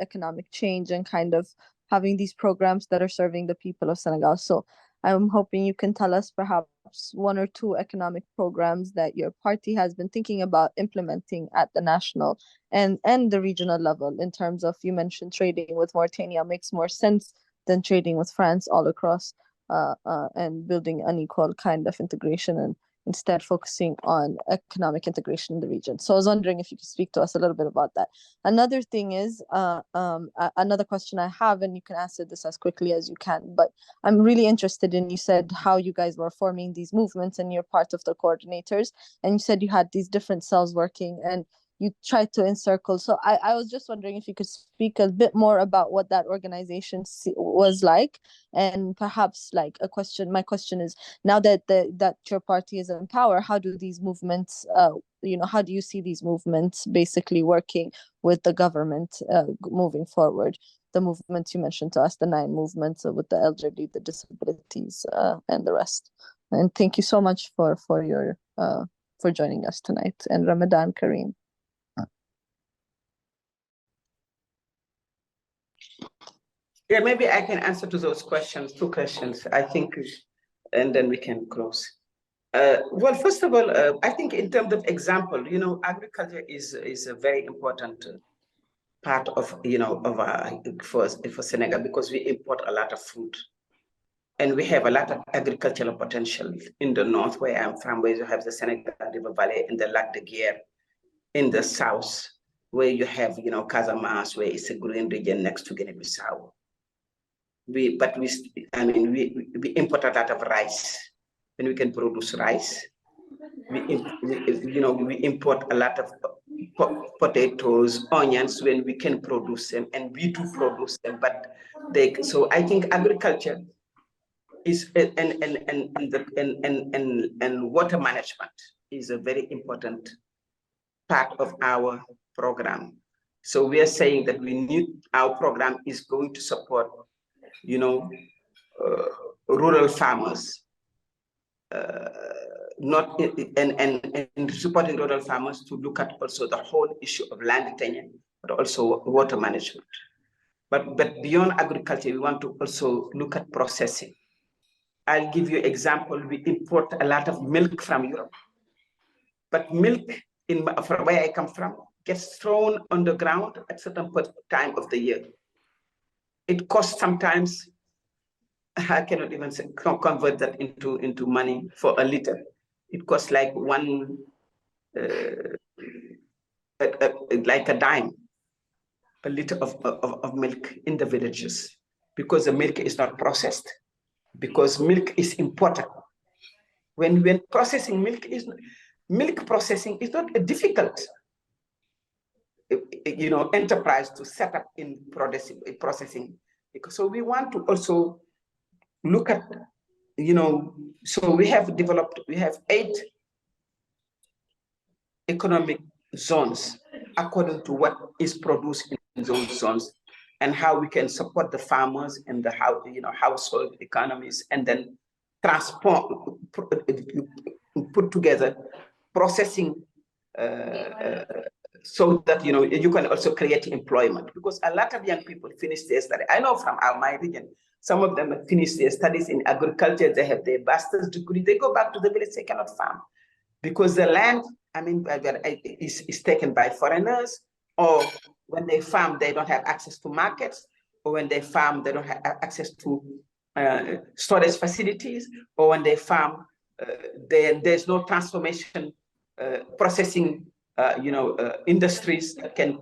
economic change and kind of having these programs that are serving the people of Senegal. So I'm hoping you can tell us perhaps one or two economic programs that your party has been thinking about implementing at the national and the regional level in terms of, you mentioned trading with Mauritania makes more sense than trading with France all across and building unequal kind of integration and instead focusing on economic integration in the region. So I was wondering if you could speak to us a little bit about that. Another thing is, another question I have, and you can answer this as quickly as you can, but I'm really interested in, you said how you guys were forming these movements and you're part of the coordinators, and you said you had these different cells working and you tried to encircle. So I was just wondering if you could speak a bit more about what that organization was like, and perhaps like my question is, now that that your party is in power, how do these movements, how do you see these movements basically working with the government moving forward? The movements you mentioned to us, the 9 movements with the elderly, the disabilities, and the rest. And thank you so much for your for joining us tonight, and Ramadan Kareem. Yeah, maybe I can answer to those questions, 2 questions, I think, and then we can close. Well, first of all, I think in terms of example, agriculture is a very important part of, for Senegal, because we import a lot of food. And we have a lot of agricultural potential in the north, where I'm from, where you have the Senegal River Valley and the Lac de Guiers. In the south, where you have, Casamance, where it's a green region next to Guinea-Bissau. We import a lot of rice. When we can produce rice, we import a lot of potatoes, onions, when we can produce them, and we do produce them. But so I think agriculture is and water management is a very important part of our program. So we are saying that our program is going to support, rural farmers, and supporting rural farmers to look at also the whole issue of land tenure, but also water management. But beyond agriculture, we want to also look at processing. I'll give you an example. We import a lot of milk from Europe, but milk from where I come from gets thrown on the ground at certain time of the year. It costs sometimes, I cannot even convert that into money for a liter. It costs like like a dime, a liter of milk in the villages, because the milk is not processed, because milk is important. When processing milk processing is not a difficult enterprise to set up in processing. So we want to also look at, so we have 8 economic zones according to what is produced in those zones, and how we can support the farmers and the household economies, and then put together processing so that you can also create employment, because a lot of young people finish their study. I know from my region, some of them have finished their studies in agriculture, they have their master's degree, they go back to the village, they cannot farm because the land, is taken by foreigners, or when they farm, they don't have access to markets, or when they farm, they don't have access to storage facilities, or when they farm, there's no transformation processing industries that can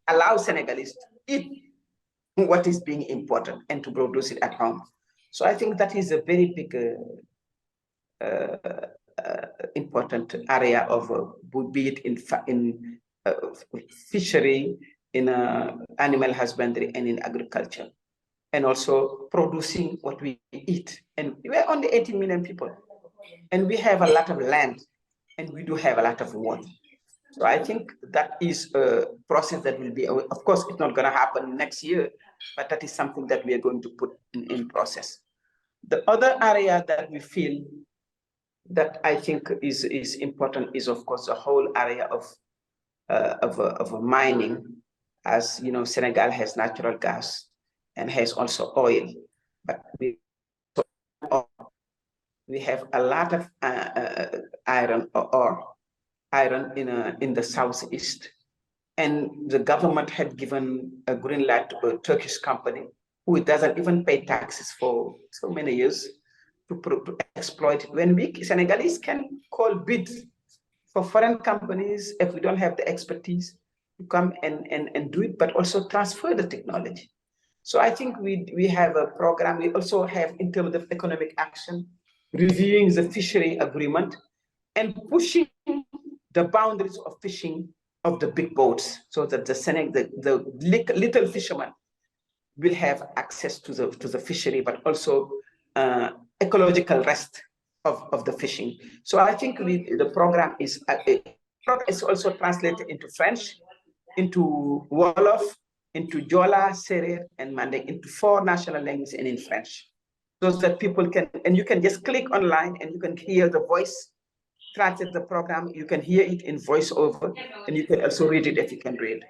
allow Senegalese to eat what is being imported and to produce it at home. So I think that is a very big important area of be it in fishery, in animal husbandry, and in agriculture, and also producing what we eat. And we're only 18 million people, and we have a lot of land, and we do have a lot of water. So I think that is a process that will be, of course, it's not going to happen next year, but that is something that we are going to put in process. The other area that we feel that I think is important is, of course, the whole area of mining. As you know, Senegal has natural gas and has also oil, but we have a lot of iron in the southeast, and the government had given a green light to a Turkish company who doesn't even pay taxes for so many years to exploit. When we Senegalese can call bids for foreign companies, if we don't have the expertise to come and do it, but also transfer the technology. So I think we have a program. We also have, in terms of economic action, reviewing the fishery agreement and pushing the boundaries of fishing of the big boats, so that the little fishermen will have access to the fishery, but also ecological rest of the fishing. So I think the program is also translated into French, into Wolof, into Jola, Serer, and Manding, into 4 national languages, and in French, so that people can, and you can just click online and you can hear the voice, translate the program, you can hear it in voiceover, and you can also read it if you can read.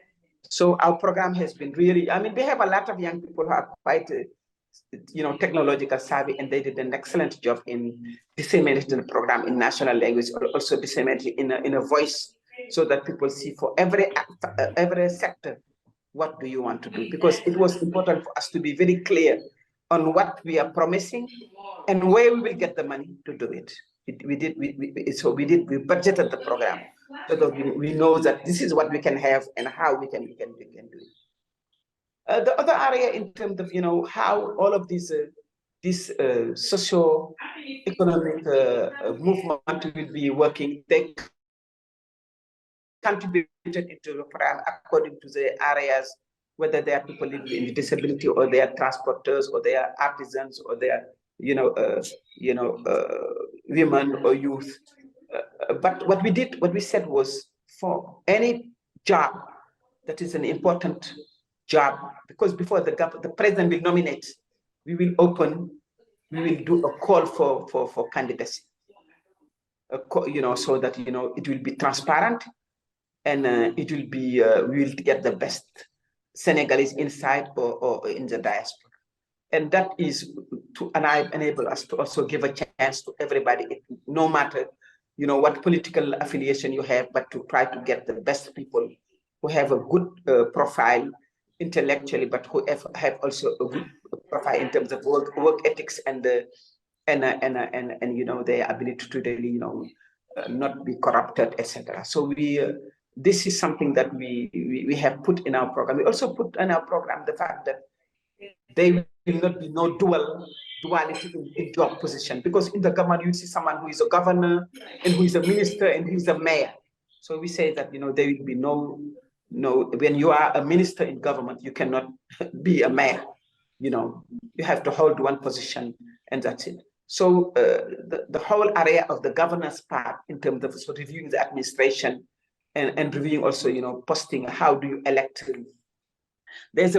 So our program has been really, we have a lot of young people who are quite, technological savvy, and they did an excellent job in disseminating the program in national language, or also disseminating in a voice, so that people see for every sector, what do you want to do? Because it was important for us to be very clear on what we are promising and where we will get the money to do it. We budgeted the program so that we know that this is what we can have and how we can do it. The other area, in terms of how all of these socio-economic movement will be working, they contributed into the program according to the areas, whether they are people living with disability, or they are transporters, or they are artisans, or they are women or youth. But what we said was, for any job that is an important job, because before the president will nominate, we will do a call for candidacy, so that, it will be transparent, and it will be, we will get the best Senegalese inside or in the diaspora. And that is to enable us to also give a chance to everybody, no matter, what political affiliation you have, but to try to get the best people who have a good profile intellectually, but who have also a good profile in terms of work ethics and their ability to really, not be corrupted, etc. So this is something that we have put in our program. We also put in our program the fact that there will not be no duality in job position, because in the government you see someone who is a governor and who is a minister and who is a mayor. So we say that, there will be no, when you are a minister in government, you cannot be a mayor. You have to hold one position, and that's it. So the whole area of the governance part, in terms of reviewing the administration and reviewing also, posting, how do you elect? There's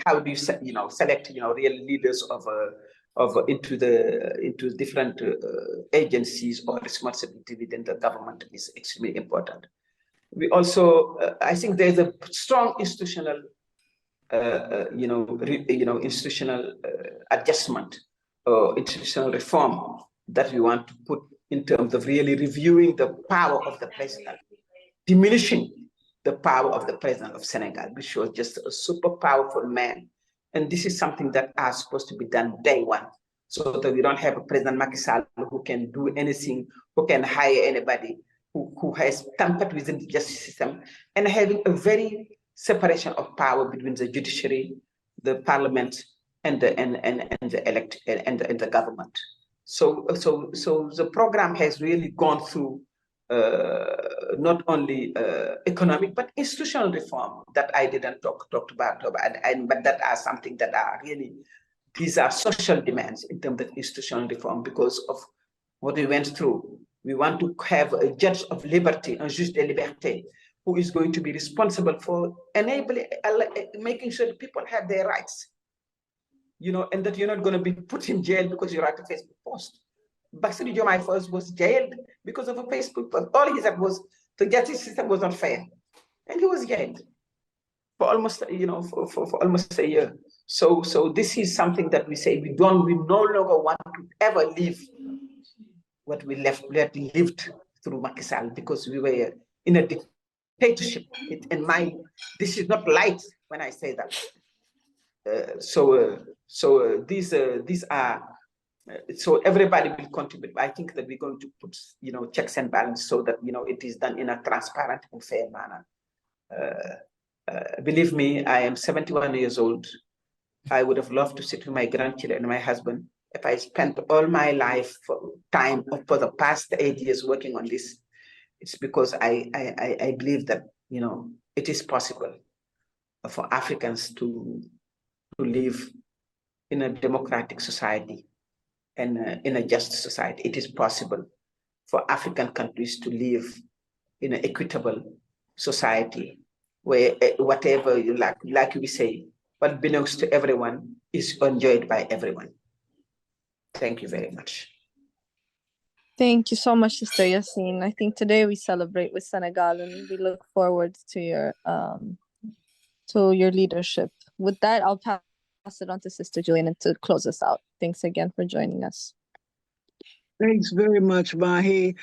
how do you select real leaders into different agencies or responsibility within the government is extremely important. We also, I think there's a strong institutional institutional adjustment or institutional reform that we want to put in terms of really reviewing the power of the president, diminishing the power of the president of Senegal, which was just a super powerful man. And this is something that are supposed to be done day one, so that we don't have a President Macky Sall who can do anything, who can hire anybody, who has tampered within the justice system, and having a very separation of power between the judiciary, the parliament, and the government. So the program has really gone through not only economic but institutional reform that I didn't talk about, but that are something that are really, these are social demands in terms of institutional reform because of what we went through. We want to have a judge of liberty, un juge de liberté, who is going to be responsible for enabling, making sure that people have their rights, and that you're not going to be put in jail because you write a Facebook post. Bassirou Diomaye Faye was jailed because of a Facebook post. All he said was the justice system was not fair, and he was jailed for almost, for almost a year. So this is something that we say we no longer want to ever live what we lived through Macky Sall, because we were in a dictatorship. This is not light when I say that. These are. So everybody will contribute. I think that we're going to put, checks and balances so that, it is done in a transparent and fair manner. Believe me, I am 71 years old. I would have loved to sit with my grandchildren and my husband. If I spent all my life for the past 8 years working on this, it's because I believe that, it is possible for Africans to live in a democratic society and in a just society. It is possible for African countries to live in an equitable society where whatever you like we say, what belongs to everyone is enjoyed by everyone. Thank you very much. Thank you so much, Sister Yassine. I think today we celebrate with Senegal, and we look forward to your leadership. With that, I'll pass it on to Sister Julian to close us out. Thanks again for joining us. Thanks very much, Mahi.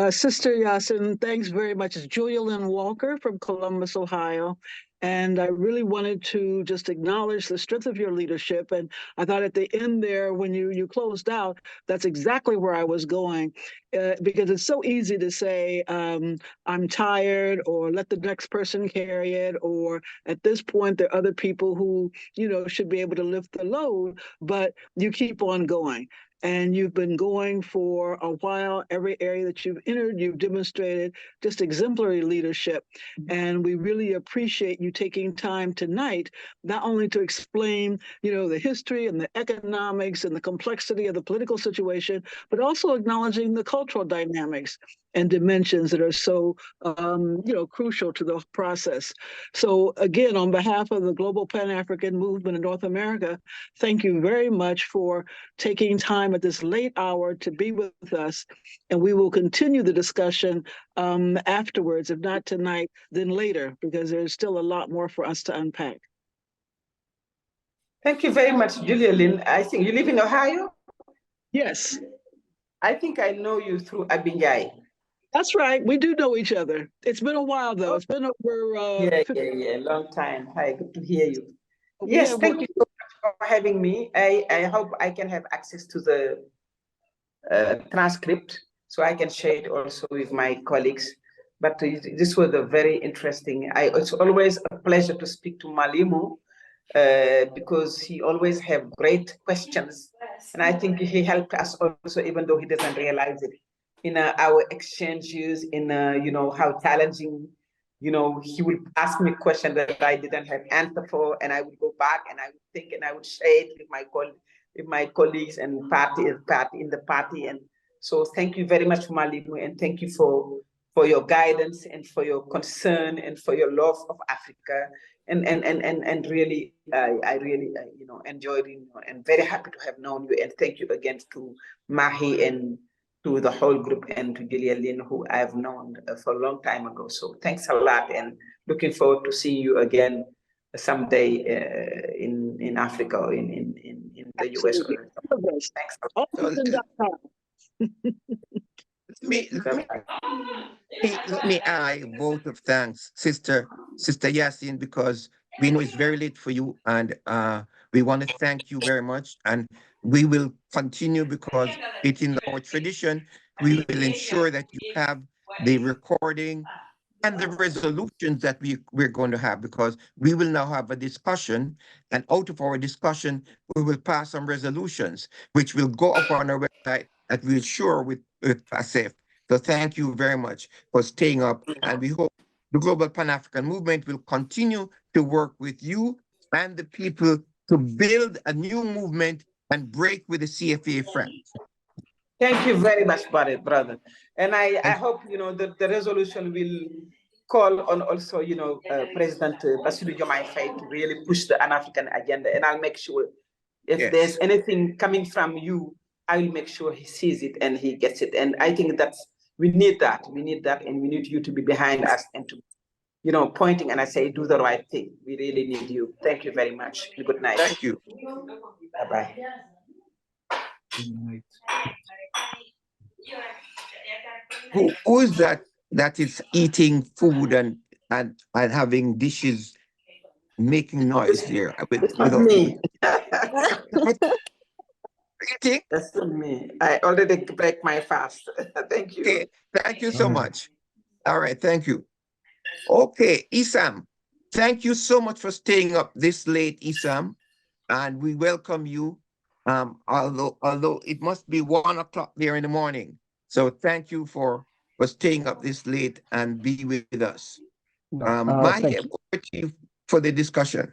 Sister Yassine, thanks very much. It's Julian Walker from Columbus, Ohio. And I really wanted to just acknowledge the strength of your leadership. And I thought at the end there, when you closed out, that's exactly where I was going. Because it's so easy to say, I'm tired, or let the next person carry it, or at this point, there are other people who, should be able to lift the load, but you keep on going. And you've been going for a while. Every area that you've entered, you've demonstrated just exemplary leadership. And we really appreciate you taking time tonight, not only to explain, the history and the economics and the complexity of the political situation, but also acknowledging the cultural dynamics. and dimensions that are so, crucial to the process. So again, on behalf of the Global Pan-African Movement in North America, thank you very much for taking time at this late hour to be with us. And we will continue the discussion afterwards, if not tonight, then later, because there's still a lot more for us to unpack. Thank you very much, Julia Lynn. I think you live in Ohio? Yes. I think I know you through Abinjai. That's right. We do know each other. It's been a while, though. It's been over. Yeah, long time. Hi, good to hear you. Yes, thank you so much for having me. I hope I can have access to the transcript so I can share it also with my colleagues. But this was a very interesting. It's always a pleasure to speak to Malimu because he always have great questions, and I think he helped us also, even though he doesn't realize it, in our exchanges, in how challenging. He would ask me questions that I didn't have answer for, and I would go back and I would think and I would share it with my colleagues and party in the party. And so thank you very much, Malimu, and thank you for your guidance and for your concern and for your love of Africa. And really, I really enjoyed it and very happy to have known you. And thank you again to Mahi and to the whole group and to Julia Lynn, who I've known for a long time ago. So thanks a lot, and looking forward to seeing you again someday in Africa or in the US. Thanks a lot. Let me add a vote of thanks, Sister Yassine, because we know it's very late for you, and we want to thank you very much. And we will continue because it's in our tradition. We will ensure that you have the recording and the resolutions that we're going to have, because we will now have a discussion, and out of our discussion, we will pass some resolutions, which will go up on our website that we'll share with PASTEF. So thank you very much for staying up, and we hope the Global Pan-African Movement will continue to work with you and the people to build a new movement and break with the CFA friends. Thank you very much, brother. And I hope, the resolution will call on also, President Bassirou Diomaye Faye to really push the Pan-African agenda. And I'll make sure if there's anything coming from you, I will make sure he sees it and he gets it. And I think we need that. We need that, and we need you to be behind us and to, pointing and I say, do the right thing. We really need you. Thank you very much. Good night. Thank you. Bye-bye. Good night. Who is that is eating food and having dishes, making noise here? It's not me. That's me. I already break my fast. Thank you. Okay. Thank you so much. All right. Thank you. Okay, Isam. Thank you so much for staying up this late, Isam, and we welcome you. Although it must be 1 o'clock there in the morning. So thank you for staying up this late and be with us. Mahi, over to you for the discussion.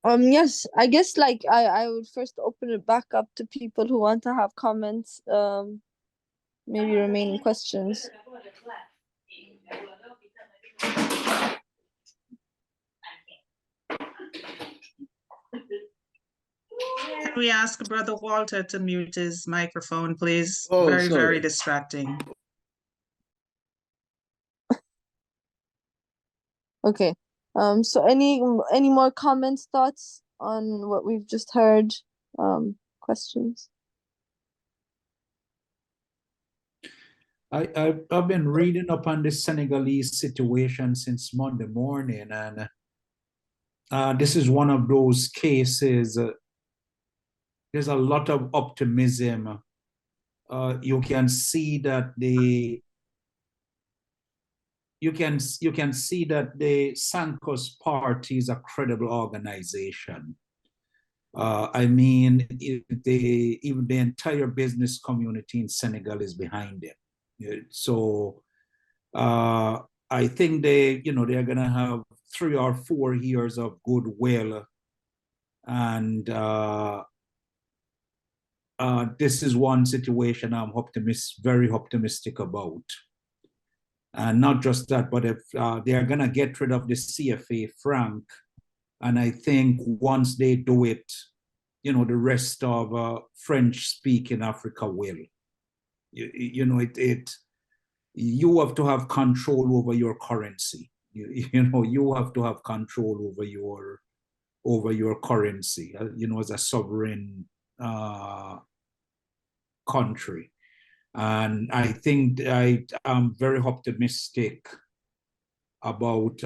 Yes, I guess I would first open it back up to people who want to have comments, maybe remaining questions. Can we ask Brother Walter to mute his microphone, please? Oh, very distracting. Okay. So any more comments, thoughts on what we've just heard? Questions? I've been reading up on the Senegalese situation since Monday morning, and this is one of those cases. There's a lot of optimism. You can see that the Sankos party is a credible organization. I mean, even the entire business community in Senegal is behind them. So I think they're gonna have 3 or 4 years of goodwill, and this is one situation I'm very optimistic about. And not just that, but if they are going to get rid of the CFA franc, and I think once they do it, you know, the rest of French-speaking Africa will. You know, you have to have control over your currency. You know, you have to have control over your currency, you know, as a sovereign country. And I think I am very optimistic about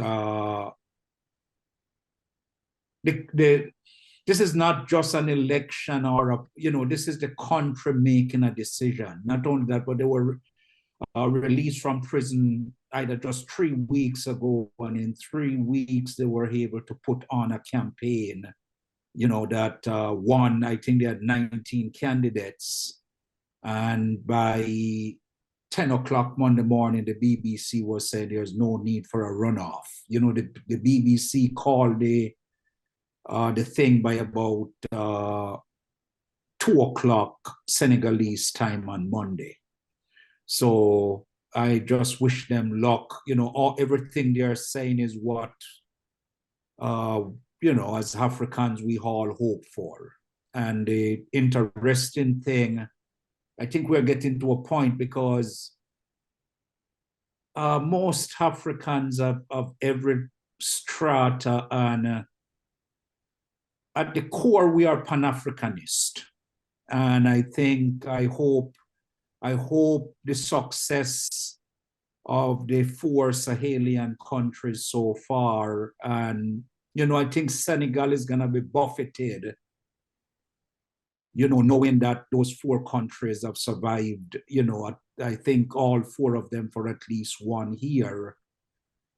this is not just an election or you know, this is the country making a decision. Not only that, but they were released from prison either just 3 weeks ago, and in 3 weeks they were able to put on a campaign, you know, that won. I think they had 19 candidates, and by 10 o'clock Monday morning, the BBC was saying there's no need for a runoff. You know, the BBC called the thing by about 2 o'clock Senegalese time on Monday. So I just wish them luck. You know, everything they're saying is what, you know, as Africans, we all hope for. And the interesting thing, I think we're getting to a point because most Africans of every strata, and at the core, we are Pan-Africanist. And I hope the success of the 4 Sahelian countries so far, and, you know, I think Senegal is gonna be buffeted, you know, knowing that those 4 countries have survived, you know, I think all 4 of them for at least 1 year.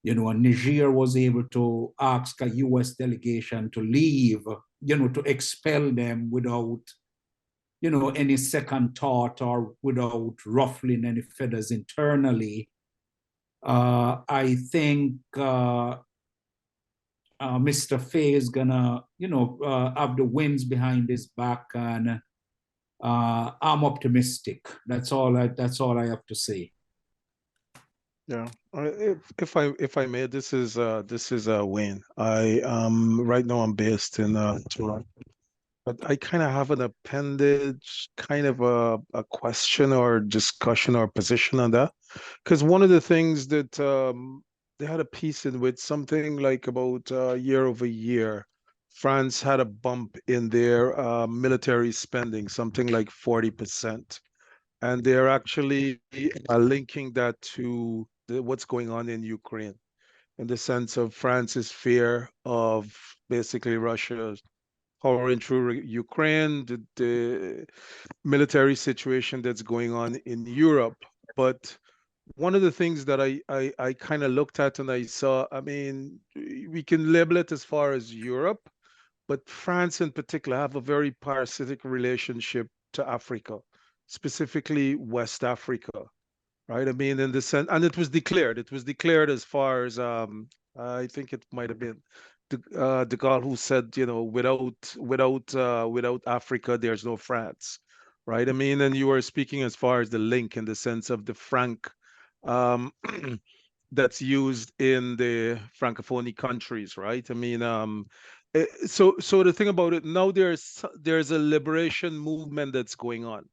You know, and Niger was able to ask a US delegation to leave, you know, to expel them without, you know, any second thought or without ruffling any feathers internally. I think Mr. Faye is gonna, you know, have the winds behind his back, and I'm optimistic. That's all I have to say. Yeah, if I may, this is Wayne. I right now I'm based in Toronto, but I kind of have an appendage, kind of a question or discussion or position on that, because one of the things that they had a piece in with something like about year over year, France had a bump in their military spending, something like 40%. And they're actually linking that to what's going on in Ukraine, in the sense of France's fear of basically Russia powering through Ukraine, the military situation that's going on in Europe. But one of the things that I kind of looked at and I saw, I mean, we can label it as far as Europe, but France in particular have a very parasitic relationship to Africa, specifically West Africa, right? I mean, in the sense, and it was declared as far as I think it might have been the guy who said, you know, without Africa, there's no France, right? I mean, and you were speaking as far as the link in the sense of the franc um, that's used in the Francophone countries, right? I mean, so the thing about it now, there's a liberation movement that's going on,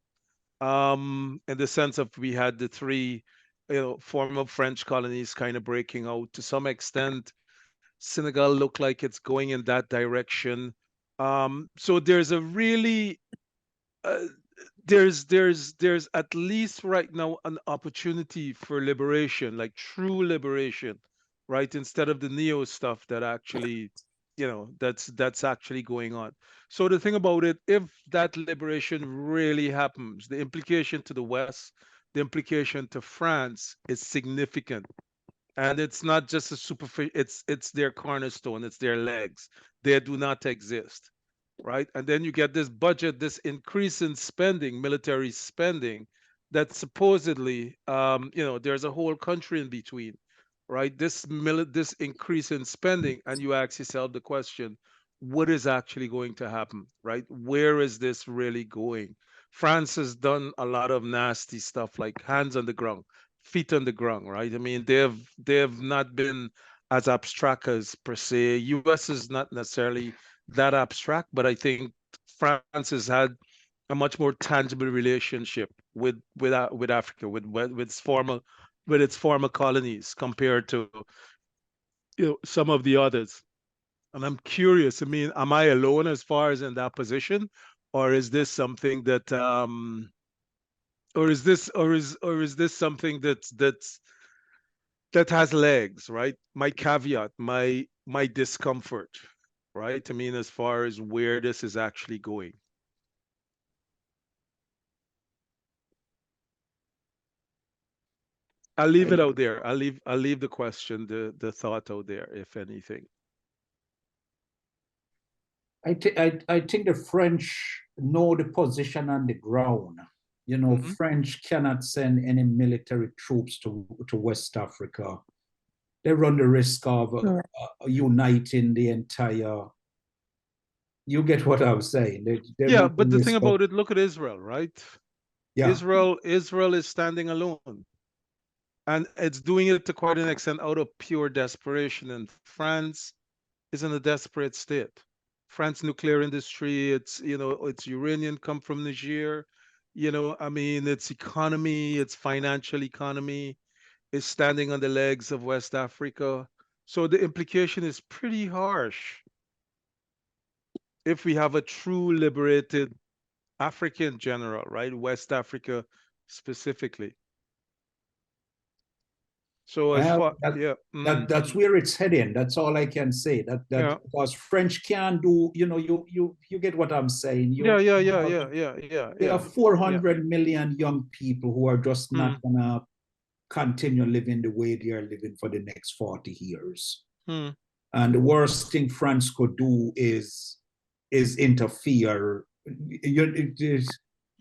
in the sense of we had the 3, you know, former French colonies kind of breaking out to some extent. Senegal look like it's going in that direction. So there's a really there's at least right now an opportunity for liberation, like true liberation, right? Instead of the neo stuff that actually, you know, that's actually going on. So the thing about it, if that liberation really happens, the implication to the West, the implication to France is significant. And it's not just a superficial, it's their cornerstone, it's their legs. They do not exist, right? And then you get this budget, this increase in spending, military spending, that supposedly, you know, there's a whole country in between, right? This increase in spending, and you ask yourself the question, what is actually going to happen, right? Where is this really going? France has done a lot of nasty stuff, like hands on the ground, feet on the ground, right? I mean, they have not been as abstract as per se. US is not necessarily that abstract, but I think France has had a much more tangible relationship with Africa, with its former colonies compared to some of the others. And I'm curious. I mean, am I alone as far as in that position, or is this something that or is this something that has legs, right? My caveat, my discomfort, right? I mean, as far as where this is actually going. I'll leave it out there. I'll leave the question, the thought out there, if anything. I think the French know the position on the ground. You know, French cannot send any military troops to West Africa. They run the risk of uniting the entire. You get what I'm saying? They Yeah, run but the thing risk of- about it, look at Israel, right? yeah, Israel is standing alone. And it's doing it to quite an extent out of pure desperation. And France is in a desperate state. France nuclear industry, its uranium come from Niger. I mean, its economy, its financial economy is standing on the legs of West Africa. So the implication is pretty harsh if we have a true liberated African general, right? West Africa specifically. So as far, yeah, that's where it's heading. That's all I can say. Yeah. Because French can do, you get what I'm saying. Yeah. There are 400 million young people who are just not gonna continue living the way they are living for the next 40 years. And the worst thing France could do is interfere.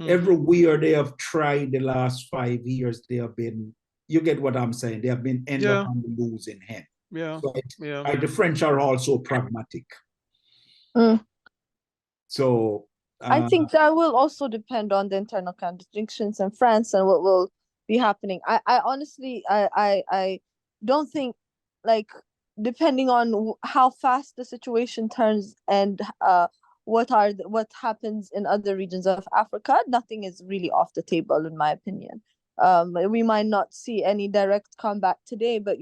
Everywhere they have tried the last 5 years, they have been. You get what I'm saying? They have been end up on the losing end. Yeah. So the French are also pragmatic. So I think that will also depend on the internal contradictions in France and what will be happening. I honestly, I don't think, like, depending on how fast the situation turns and what happens in other regions of Africa, nothing is really off the table, in my opinion. We might not see any direct combat today, but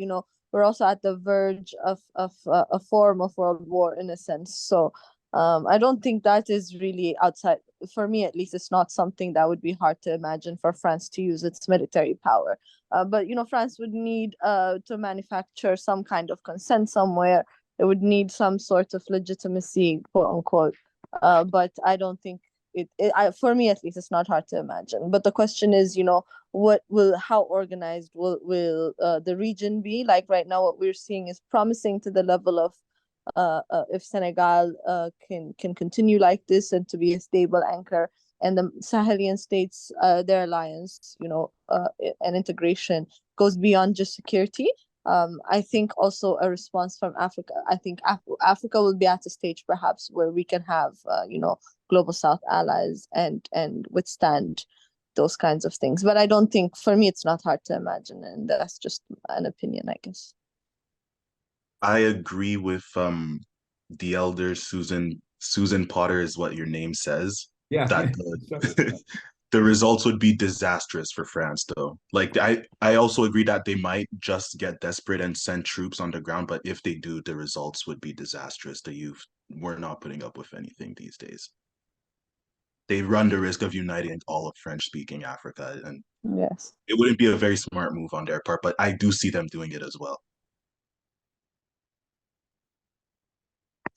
we're also at the verge of a form of world war, in a sense. So I don't think that is really outside, for me at least. It's not something that would be hard to imagine for France to use its military power. But France would need to manufacture some kind of consent somewhere. It would need some sort of legitimacy, quote unquote. But I don't think for me at least, it's not hard to imagine. But the question is, how organized will the region be? Like right now, what we're seeing is promising to the level of if Senegal can continue like this and to be a stable anchor, and the Sahelian states, their alliance, and integration goes beyond just security. I think also a response from Africa. I think Africa will be at a stage perhaps where we can have, global South allies and withstand those kinds of things. But I don't think, for me, it's not hard to imagine, and that's just an opinion, I guess. I agree with the elder Susan Potter is what your name says. Yeah. That the results would be disastrous for France, though. Like I also agree that they might just get desperate and send troops on the ground, but if they do, the results would be disastrous. The youth were not putting up with anything these days. They run the risk of uniting all of French-speaking Africa, and yes, it wouldn't be a very smart move on their part, but I do see them doing it as well.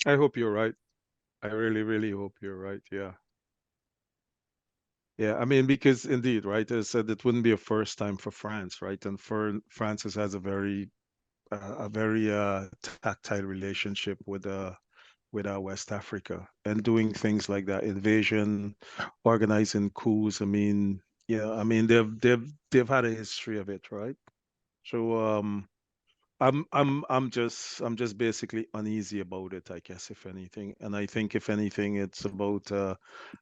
I hope you're right. I really, really hope you're right. Yeah. Yeah, I mean, because indeed, right, as I said, it wouldn't be a first time for France, right? And France has a very tactile relationship with West Africa, and doing things like that, invasion, organizing coups. I mean, yeah, I mean they've had a history of it, right? So I'm just basically uneasy about it, I guess, if anything. And I think if anything, it's about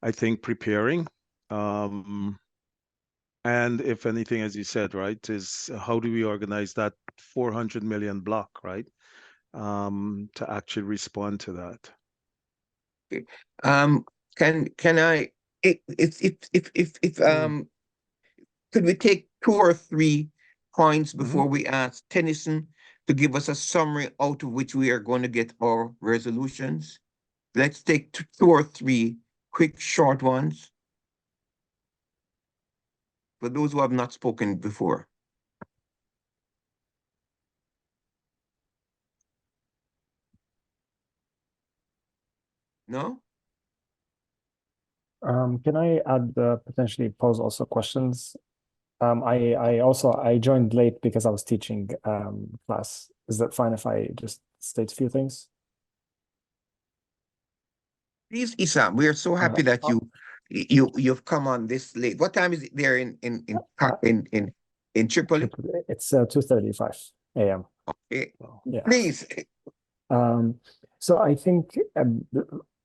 I think preparing And if anything, as you said, right, is how do we organize that 400 million block, right, to actually respond to that? Okay. Can I if could we take 2 or 3 points before we ask Tennyson to give us a summary out of which we are going to get our resolutions? Let's take 2 or 3 quick, short ones for those who have not spoken before. No? Can I add potentially pose also questions? I joined late because I was teaching class. Is that fine if I just state a few things? Please, Isam, we are so happy that you've come on this late. What time is it there in Tripoli? It's 2:35 a.m. Okay. Yeah. Please. So I think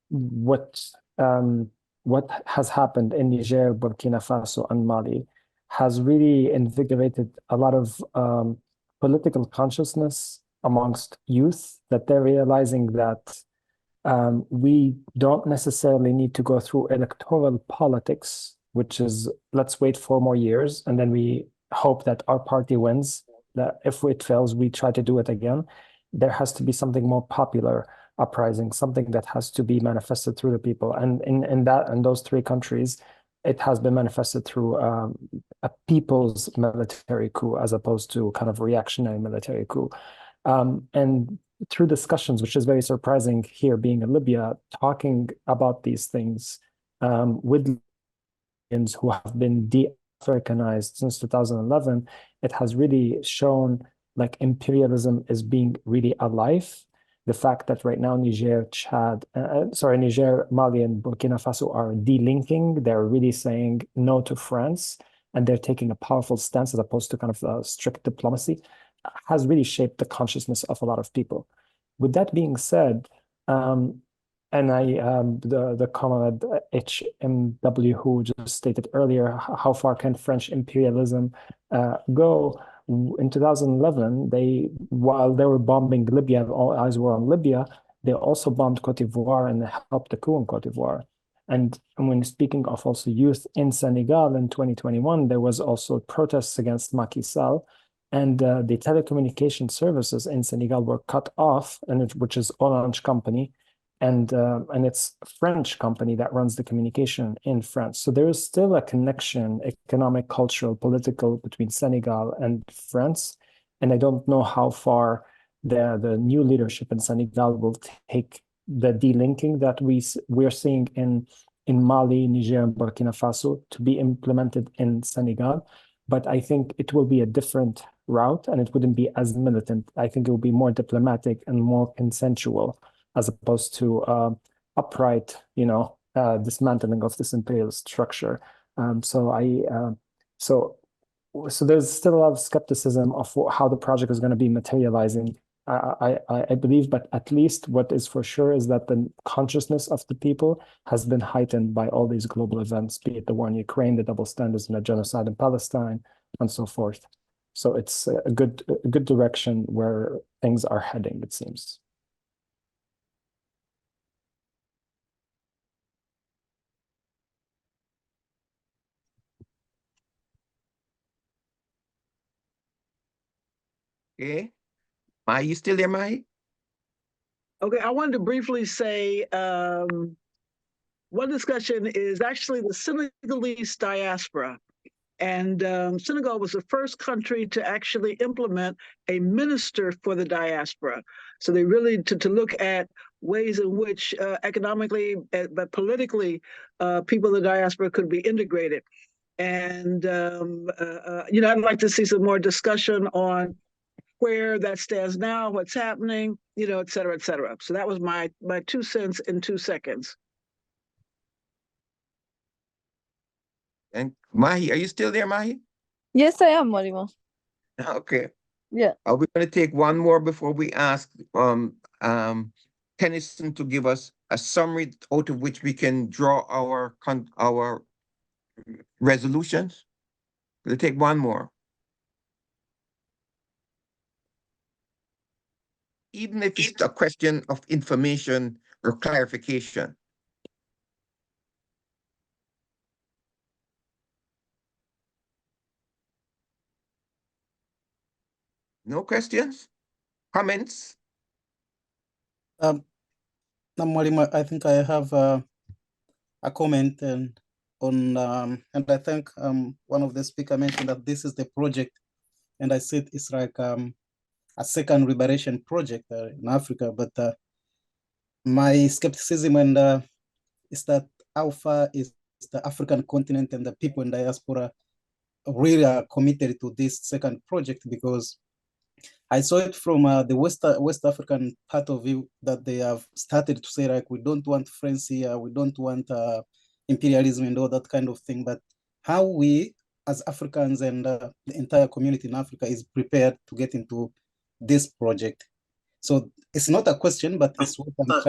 what has happened in Niger, Burkina Faso, and Mali has really invigorated a lot of political consciousness amongst youth, that they're realizing that we don't necessarily need to go through electoral politics, which is let's wait 4 more years and then we hope that our party wins. That if it fails, we try to do it again. There has to be something more popular uprising, something that has to be manifested through the people. And in those 3 countries, it has been manifested through a people's military coup as opposed to kind of reactionary military coup. And through discussions, which is very surprising here being in Libya, talking about these things with Libyans who have been de-Africanized since 2011, it has really shown like imperialism is being really alive. The fact that right now Niger, Mali, and Burkina Faso are delinking, they're really saying no to France, and they're taking a powerful stance as opposed to kind of strict diplomacy, has really shaped the consciousness of a lot of people. With that being said, and the comrade HMW who just stated earlier, how far can French imperialism go? In 2011, while they were bombing Libya, all eyes were on Libya, they also bombed Cote d'Ivoire and helped the coup in Cote d'Ivoire. And when speaking of also youth in Senegal in 2021, there was also protests against Macky Sall, and the telecommunication services in Senegal were cut off, which is Orange company, and it's a French company that runs the communication in France. So there is still a connection, economic, cultural, political, between Senegal and France. And I don't know how far the new leadership in Senegal will take the delinking that we're seeing in Mali, Niger, and Burkina Faso to be implemented in Senegal. But I think it will be a different route, and it wouldn't be as militant. I think it will be more diplomatic and more consensual, as opposed to upright, dismantling of this imperial structure. So there's still a lot of skepticism of how the project is going to be materializing. I believe, but at least what is for sure is that the consciousness of the people has been heightened by all these global events, be it the war in Ukraine, the double standards and the genocide in Palestine, and so forth. So it's a good direction where things are heading, it seems. Okay. Are you still there, Mai? Okay, I wanted to briefly say one discussion is actually the Senegalese diaspora. And Senegal was the first country to actually implement a minister for the diaspora. So they really to look at ways in which economically, but politically, people in the diaspora could be integrated. And, I'd like to see some more discussion on where that stands now, what's happening, et cetera, et cetera. So that was my 2 cents in 2 seconds. And Mahi, are you still there, Mahi? Yes, I am, Morimo. Okay. Yeah. Are we going to take one more before we ask Tennyson to give us a summary out of which we can draw our resolutions? We'll take one more. Even if it's a question of information or clarification. No questions? Comments? Mwalimu, I think I have a comment and I think one of the speakers mentioned that this is the project, and I said it's like a second liberation project in Africa. But my skepticism is that how far is the African continent and the people in diaspora really are committed to this second project, because I saw it from the West African part of it that they have started to say, like, we don't want friends here, we don't want imperialism and all that kind of thing. But how we as Africans and the entire community in Africa is prepared to get into this project. So it's not a question, but it's what I'm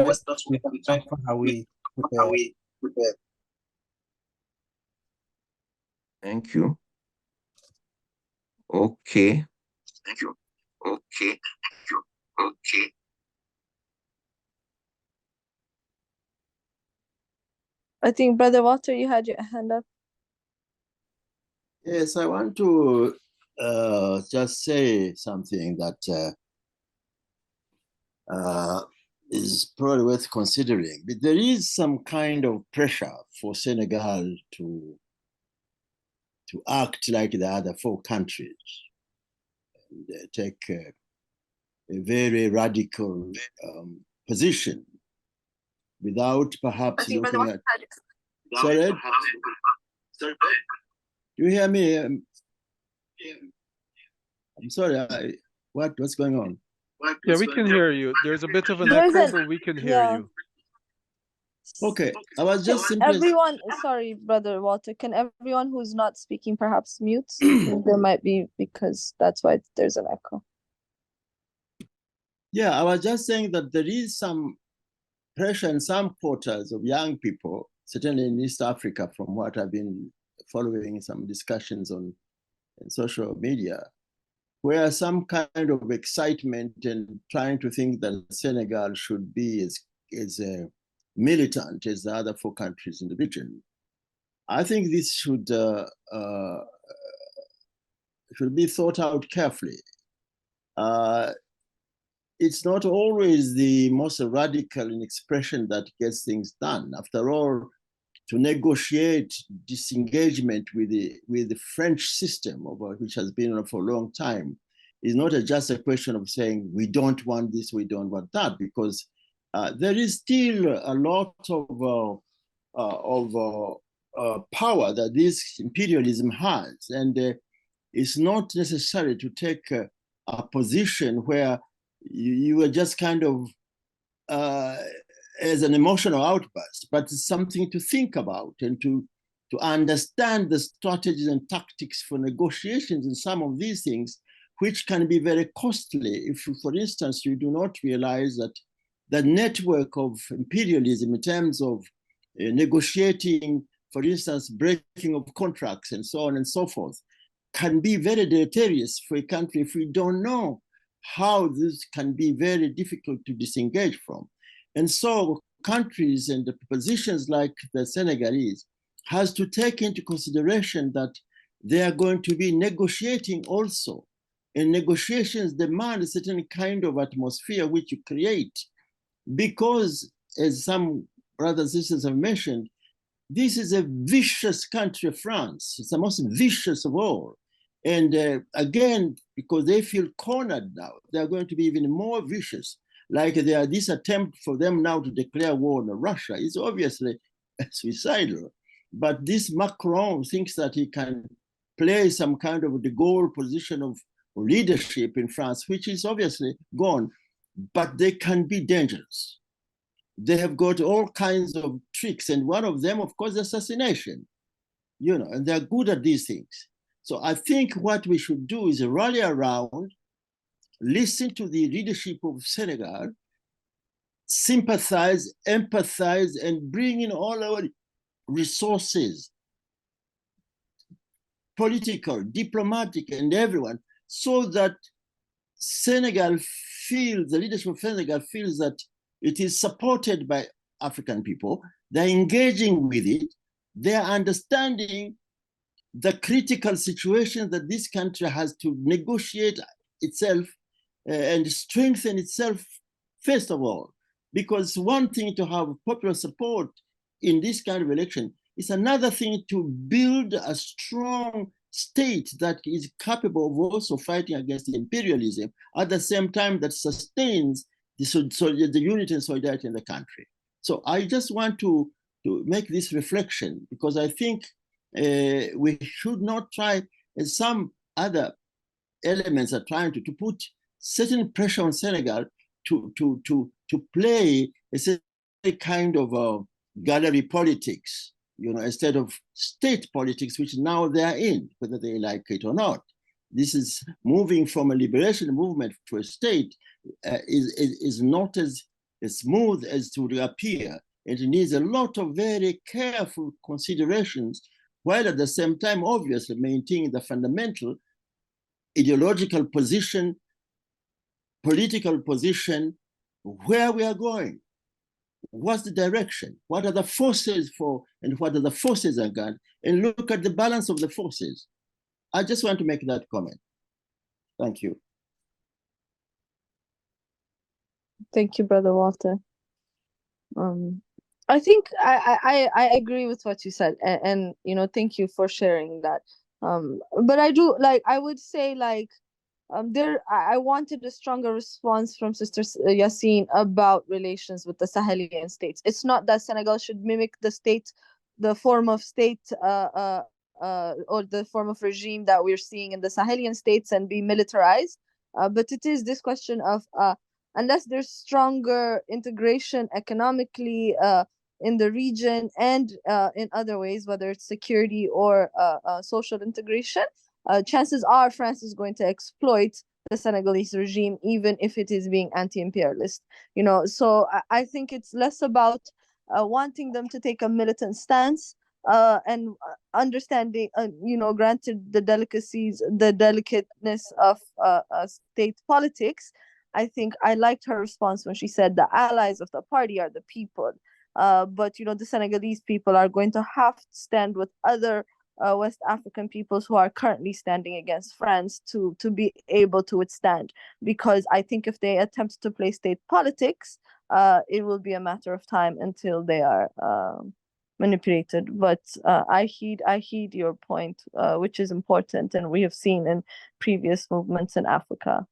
trying to how we prepare. Thank you. Okay. Thank you. Okay. Thank you. Okay. I think Brother Walter, you had your hand up. Yes, I want to just say something that is probably worth considering. But there is some kind of pressure for Senegal to act like the other four countries and take a very radical position without perhaps looking at. Sorry? Do you hear me? I'm sorry. What's going on? Yeah, we can hear you. There's a bit of an echo, but we can hear you. Okay, I was just simply... Everyone, sorry, Brother Walter, can everyone who's not speaking perhaps mute? There might be, because that's why there's an echo. Yeah, I was just saying that there is some pressure in some quarters of young people, certainly in East Africa, from what I've been following some discussions on social media, where some kind of excitement and trying to think that Senegal should be as militant as the other four countries in the region. I think this should be thought out carefully. It's not always the most radical in expression that gets things done. After all, to negotiate disengagement with the French system, which has been on for a long time, is not just a question of saying we don't want this, we don't want that, because there is still a lot of power that this imperialism has, and it's not necessary to take a position where you are just kind of as an emotional outburst, but it's something to think about and to understand the strategies and tactics for negotiations in some of these things, which can be very costly if, for instance, you do not realize that the network of imperialism in terms of negotiating, for instance, breaking of contracts and so on and so forth, can be very deleterious for a country if we don't know how this can be very difficult to disengage from. And so countries and the positions like the Senegalese has to take into consideration that they are going to be negotiating also. And negotiations demand a certain kind of atmosphere which you create, because, as some brothers and sisters have mentioned, this is a vicious country, France. It's the most vicious of all. And again, because they feel cornered now, they're going to be even more vicious. Like this attempt for them now to declare war on Russia is obviously suicidal. But this Macron thinks that he can play some kind of de Gaulle position of leadership in France, which is obviously gone, but they can be dangerous. They have got all kinds of tricks, and one of them, of course, assassination, and they're good at these things. So I think what we should do is rally around, listen to the leadership of Senegal, sympathize, empathize, and bring in all our resources political, diplomatic, and everyone, so that Senegal feels, the leadership of Senegal feels that it is supported by African people. They're engaging with it. They're understanding the critical situation that this country has to negotiate itself and strengthen itself, first of all. Because one thing to have popular support in this kind of election, it's another thing to build a strong state that is capable of also fighting against imperialism at the same time that sustains the unity and solidarity in the country. So I just want to make this reflection, because I think we should not try, as some other elements are trying to put certain pressure on Senegal to play a certain kind of gallery politics, instead of state politics, which now they are in, whether they like it or not. This is moving from a liberation movement to a state is not as smooth as it would appear. And it needs a lot of very careful considerations, while at the same time, obviously, maintaining the fundamental ideological position, political position, where we are going. What's the direction? What are the forces for, and what are the forces against? And look at the balance of the forces. I just want to make that comment. Thank you. Thank you, Brother Walter. I think I agree with what you said, and thank you for sharing that. But I would say I wanted a stronger response from Sister Yassine about relations with the Sahelian states. It's not that Senegal should mimic the form of state or the form of regime that we're seeing in the Sahelian states and be militarized, but it is this question of unless there's stronger integration economically in the region and in other ways, whether it's security or social integration, chances are France is going to exploit the Senegalese regime, even if it is being anti-imperialist. So I think it's less about wanting them to take a militant stance and understanding, granted the delicateness of state politics. I think I liked her response when she said the allies of the party are the people. But the Senegalese people are going to have to stand with other West African peoples who are currently standing against France to be able to withstand. Because I think if they attempt to play state politics, it will be a matter of time until they are manipulated. But I heed your point, which is important, and we have seen in previous movements in Africa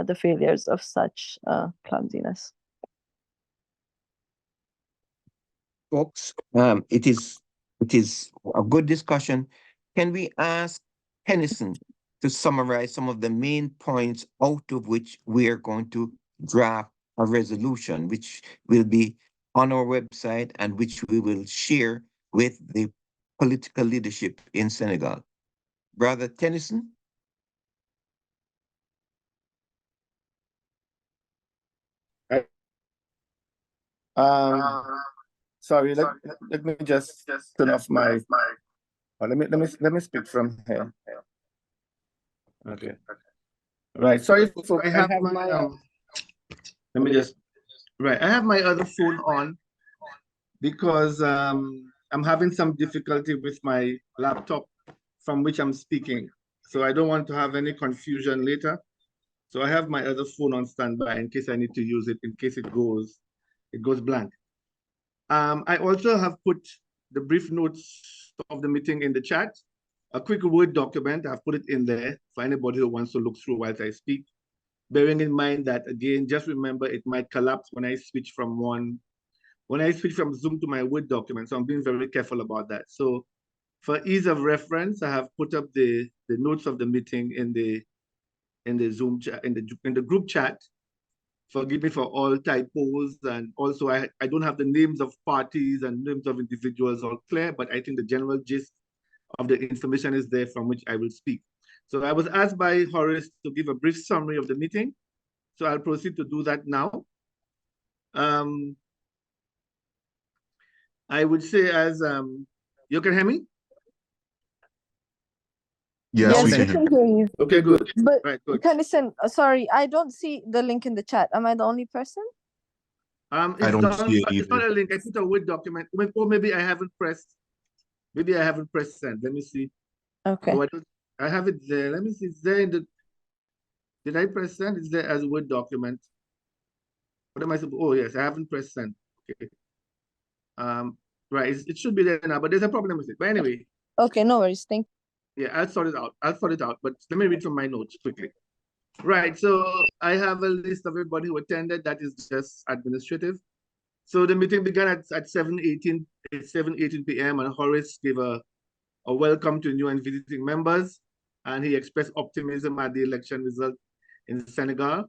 the failures of such clumsiness. Folks, it is a good discussion. Can we ask Tennyson to summarize some of the main points out of which we are going to draft a resolution, which will be on our website and which we will share with the political leadership in Senegal? Brother Tennyson? Sorry, let me just turn off my. Let me speak from here. Okay. Right. Sorry, folks. I have my let me just. Right. I have my other phone on because I'm having some difficulty with my laptop from which I'm speaking. So I don't want to have any confusion later. So I have my other phone on standby in case I need to use it, in case it goes blank. I also have put the brief notes of the meeting in the chat, a quick Word document. I've put it in there for anybody who wants to look through whilst I speak, bearing in mind that, again, just remember it might collapse when I switch from Zoom to my Word document. So I'm being very careful about that. So for ease of reference, I have put up the notes of the meeting in the Zoom chat, in the group chat. Forgive me for all typos, and also I don't have the names of parties and names of individuals all clear, but I think the general gist of the information is there from which I will speak. So I was asked by Horace to give a brief summary of the meeting, so I'll proceed to do that now. I would say, as you can hear me? Yes, we we can can hear hear you. Okay, good. But Right, good. Tennyson, sorry, I don't see the link in the chat. Am I the only person? I don't see it It's not either. a link. I put a Word document. Or maybe I haven't pressed. Maybe I haven't pressed send. Let me see. Okay. Oh, I have it there. Let me see. It's there in the. Did I press send? It's there as a Word document. What am I supposed? Oh yes, I haven't pressed send. Okay. Right. It should be there now, but there's a problem with it. But anyway. Okay, no worries. Thank you. Yeah, I'll sort it out. But let me read from my notes quickly. Right. So I have a list of everybody who attended. That is just administrative. So the meeting began at 7:18 p.m. and Horace gave a welcome to new and visiting members, and he expressed optimism at the election result in Senegal,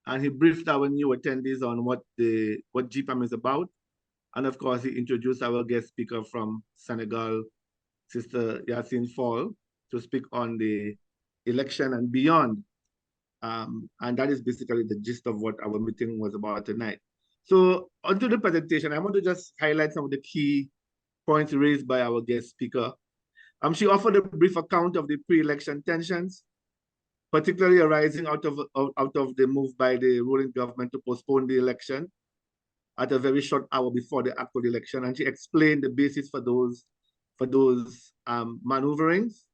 and he briefed our new attendees on what GPAM is about, and of course he introduced our guest speaker from Senegal, Sister Yassine Fall, to speak on the election and beyond, and that is basically the gist of what our meeting was about tonight. So onto the presentation, I want to just highlight some of the key points raised by our guest speaker. She offered a brief account of the pre-election tensions, particularly arising out of the move by the ruling government to postpone the election at a very short hour before the actual election, and she explained the basis for those maneuverings.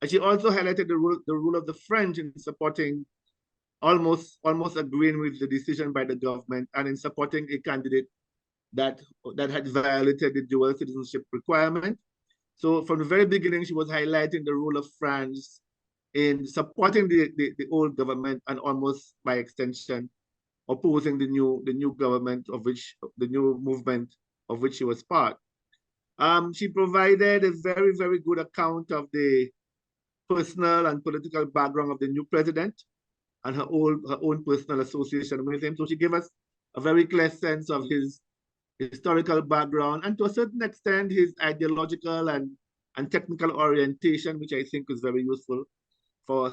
And she also highlighted the role of the French in supporting, almost agreeing with the decision by the government and in supporting a candidate that had violated the dual citizenship requirement. So from the very beginning, she was highlighting the role of France in supporting the old government and almost by extension opposing the new government the new movement of which she was part. She provided a very, very good account of the personal and political background of the new president and her own personal association with him. So she gave us a very clear sense of his historical background and to a certain extent his ideological and technical orientation, which I think is very useful for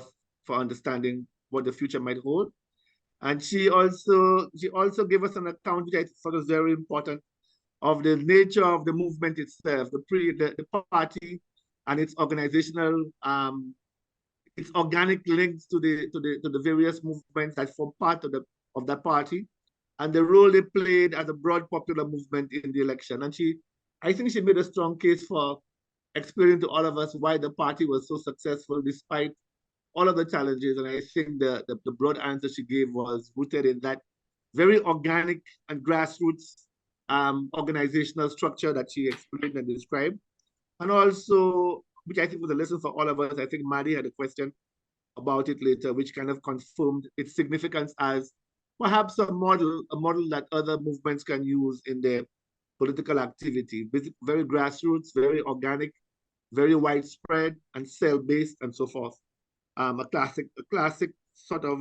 understanding what the future might hold. And she also gave us an account, which I thought was very important, of the nature of the movement itself, the party and its organizational, its organic links to the various movements that form part of that party, and the role they played as a broad popular movement in the election. And I think she made a strong case for explaining to all of us why the party was so successful despite all of the challenges. And I think the broad answer she gave was rooted in that very organic and grassroots organizational structure that she explained and described. And also, which I think was a lesson for all of us, I think Maddie had a question about it later, which kind of confirmed its significance as perhaps a model that other movements can use in their political activity. Very grassroots, very organic, very widespread and cell-based and so forth. A classic sort of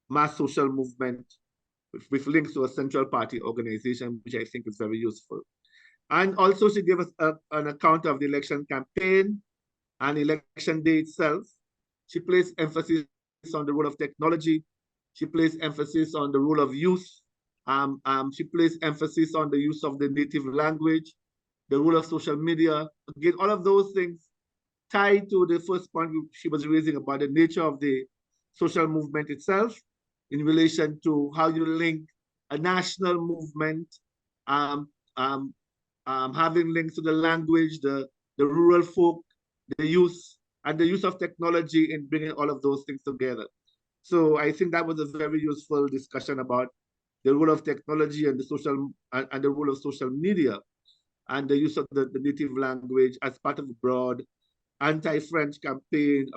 mass social movement with links to a central party organization, which I think is very useful. And also she gave us an account of the election campaign and election day itself. She placed emphasis on the role of technology. She placed emphasis on the role of youth. She placed emphasis on the use of the native language, the role of social media. Again, all of those things tied to the first point she was raising about the nature of the social movement itself in relation to how you link a national movement, having links to the language, the rural folk, the youth, and the use of technology in bringing all of those things together. So I think that was a very useful discussion about the role of technology and the role of social media and the use of the native language as part of a broad anti-French campaign,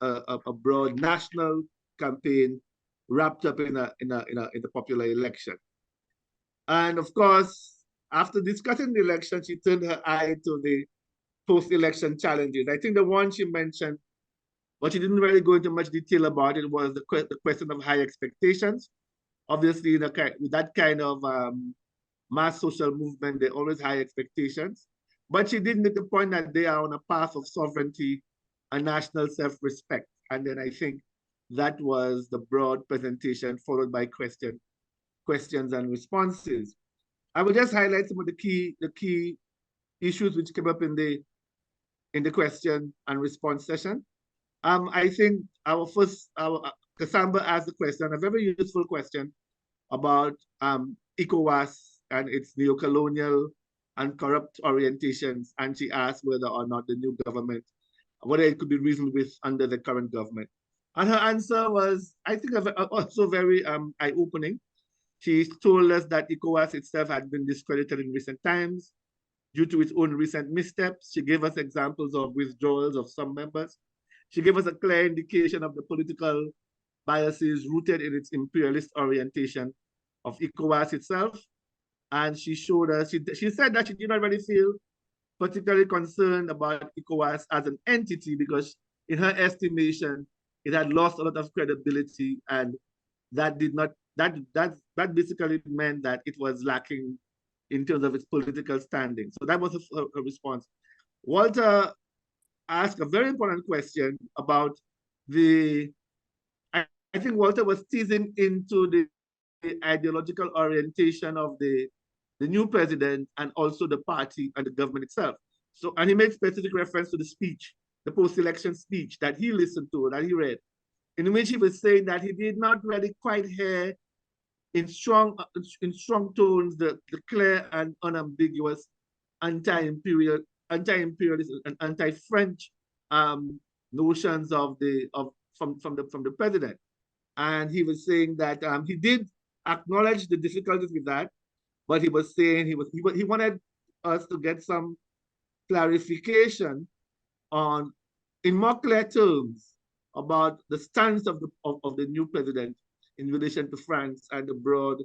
a broad national campaign wrapped up in the popular election. And of course, after discussing the election, she turned her eye to the post-election challenges. I think the one she mentioned, but she didn't really go into much detail about it, was the question of high expectations. Obviously, with that kind of mass social movement, there are always high expectations. But she did make the point that they are on a path of sovereignty and national self-respect. And then I think that was the broad presentation, followed by questions and responses. I will just highlight some of the key issues which came up in the in the question and response session. I think our Kasamba asked the question, a very useful question about ECOWAS and its neo-colonial and corrupt orientations, and she asked whether or not the new government, whether it could be reasoned with under the current government. And her answer was, I think, also very eye-opening. She told us that ECOWAS itself had been discredited in recent times due to its own recent missteps. She gave us examples of withdrawals of some members. She gave us a clear indication of the political biases rooted in its imperialist orientation of ECOWAS itself. And she showed us, she said that she did not really feel particularly concerned about ECOWAS as an entity because in her estimation, it had lost a lot of credibility, and that basically meant that it was lacking in terms of its political standing. So that was a response. Walter asked a very important question about I think Walter was teasing into the ideological orientation of the new president and also the party and the government itself. So, and he made specific reference to the speech, the post-election speech that he listened to, that he read, in which he was saying that he did not really quite hear in strong tones the clear and unambiguous anti-imperialist and anti-French notions from the president. And he was saying that he did acknowledge the difficulties with that, but he was saying he wanted us to get some clarification on, in more clear terms, about the stance of the new president in relation to France and the broad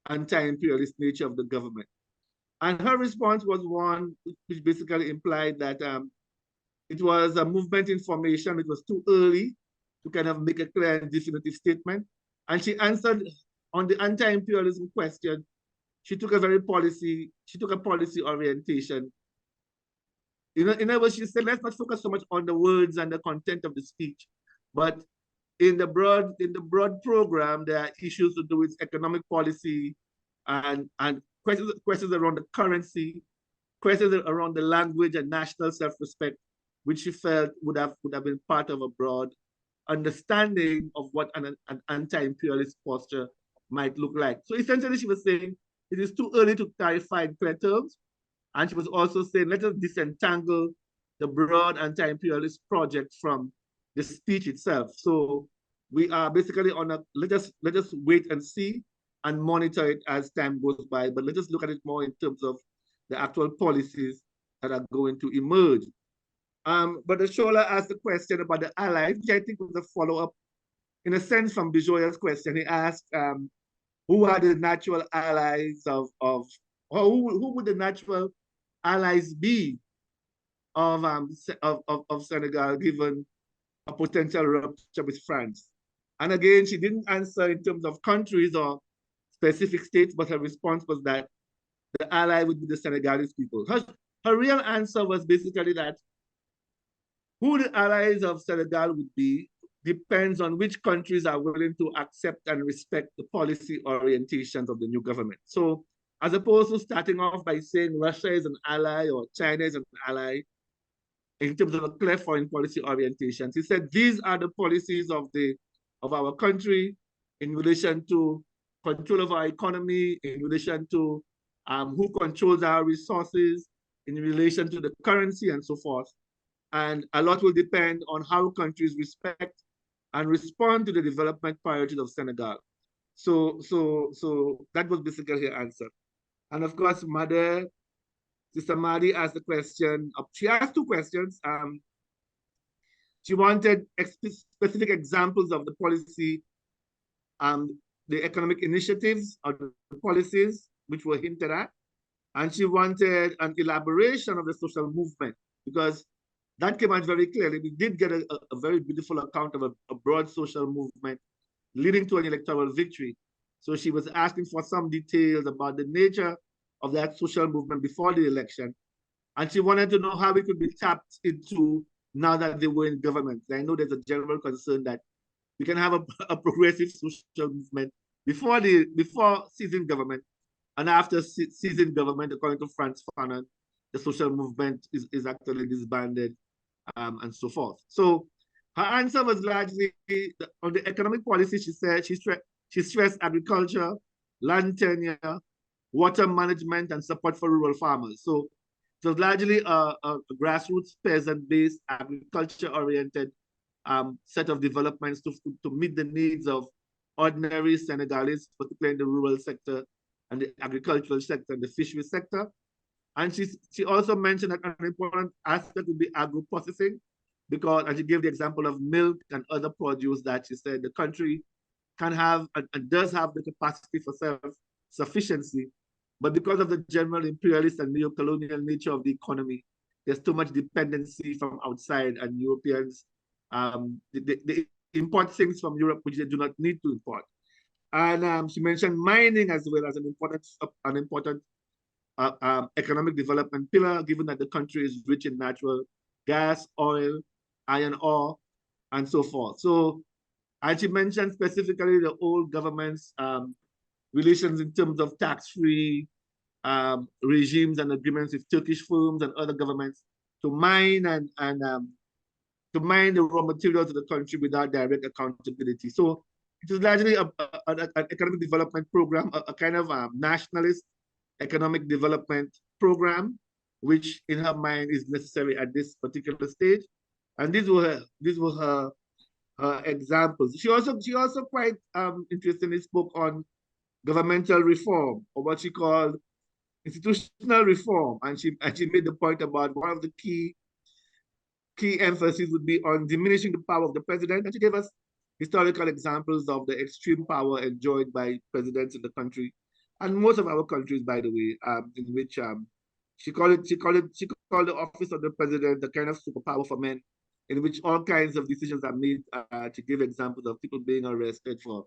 anti-imperialist nature of the government. And her response was one which basically implied that it was a movement in formation. It was too early to kind of make a clear and definitive statement. And she answered on the anti-imperialism question. She took a policy orientation. In other words, she said, let's not focus so much on the words and the content of the speech, but in the broad program, there are issues to do with economic policy and questions around the currency, questions around the language and national self-respect, which she felt would have been part of a broad understanding of what an anti-imperialist posture might look like. So essentially, she was saying it is too early to clarify in clear terms. And she was also saying, let us disentangle the broad anti-imperialist project from the speech itself. So we are basically on a, let us wait and see and monitor it as time goes by, but let us look at it more in terms of the actual policies that are going to emerge. But Shola asked a question about the allies, which I think was a follow-up, in a sense, from Bijoya's question. He asked, who are the natural allies or who would the natural allies be of Senegal, given a potential rupture with France? And again, she didn't answer in terms of countries or specific states, but her response was that the ally would be the Senegalese people. Her real answer was basically that who the allies of Senegal would be depends on which countries are willing to accept and respect the policy orientations of the new government. So as opposed to starting off by saying Russia is an ally or China is an ally, in terms of a clear foreign policy orientations, he said these are the policies of our country in relation to control of our economy, in relation to who controls our resources, in relation to the currency and so forth. And a lot will depend on how countries respect and respond to the development priorities of Senegal. So that was basically her answer. And of course, Sister Madi asked the question, she asked two questions. She wanted specific examples of the policy, the economic initiatives or the policies which were hinted at. And she wanted an elaboration of the social movement, because that came out very clearly. We did get a very beautiful account of a broad social movement leading to an electoral victory. So she was asking for some details about the nature of that social movement before the election. And she wanted to know how it could be tapped into now that they were in government. I know there's a general concern that we can have a progressive social movement before seizing government, and after seizing government, according to Frantz Fanon, the social movement is actually disbanded, and so forth. So her answer was largely on the economic policy. She said she stressed agriculture, land tenure, water management, and support for rural farmers. So it was largely a grassroots, peasant-based, agriculture-oriented set of developments to meet the needs of ordinary Senegalese, particularly in the rural sector and the agricultural sector and the fishery sector. And she also mentioned that an important aspect would be agro-processing, because, and she gave the example of milk and other produce that she said the country can have and does have the capacity for self-sufficiency, but because of the general imperialist and neo-colonial nature of the economy, there's too much dependency from outside, and Europeans they import things from Europe which they do not need to import. And she mentioned mining as well as an important economic development pillar, given that the country is rich in natural gas, oil, iron ore, and so forth. So, and she mentioned specifically the old government's relations in terms of tax-free regimes and agreements with Turkish firms and other governments to mine and to mine the raw materials of the country without direct accountability. So it is largely an economic development program, a kind of nationalist economic development program, which in her mind is necessary at this particular stage. And these were her examples. She also quite interestingly spoke on governmental reform, or what she called institutional reform, and she made the point about one of the key emphasis would be on diminishing the power of the president, and she gave us historical examples of the extreme power enjoyed by presidents in the country, and most of our countries, by the way, in which she called the office of the president the kind of superpower for men, in which all kinds of decisions are made. To give examples of people being arrested for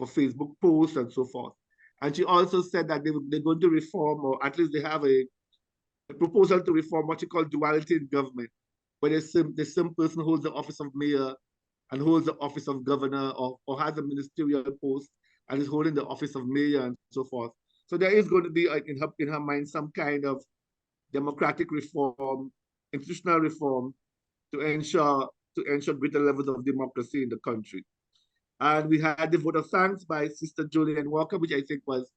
Facebook posts and so forth. And she also said that they're going to reform, or at least they have a proposal to reform what she called duality in government, where the same person holds the office of mayor and holds the office of governor, or has a ministerial post and is holding the office of mayor and so forth. So there is going to be, in her mind, some kind of democratic reform, institutional reform, to ensure greater levels of democracy in the country. And we had the vote of thanks by Sister Julian Walker, which I think was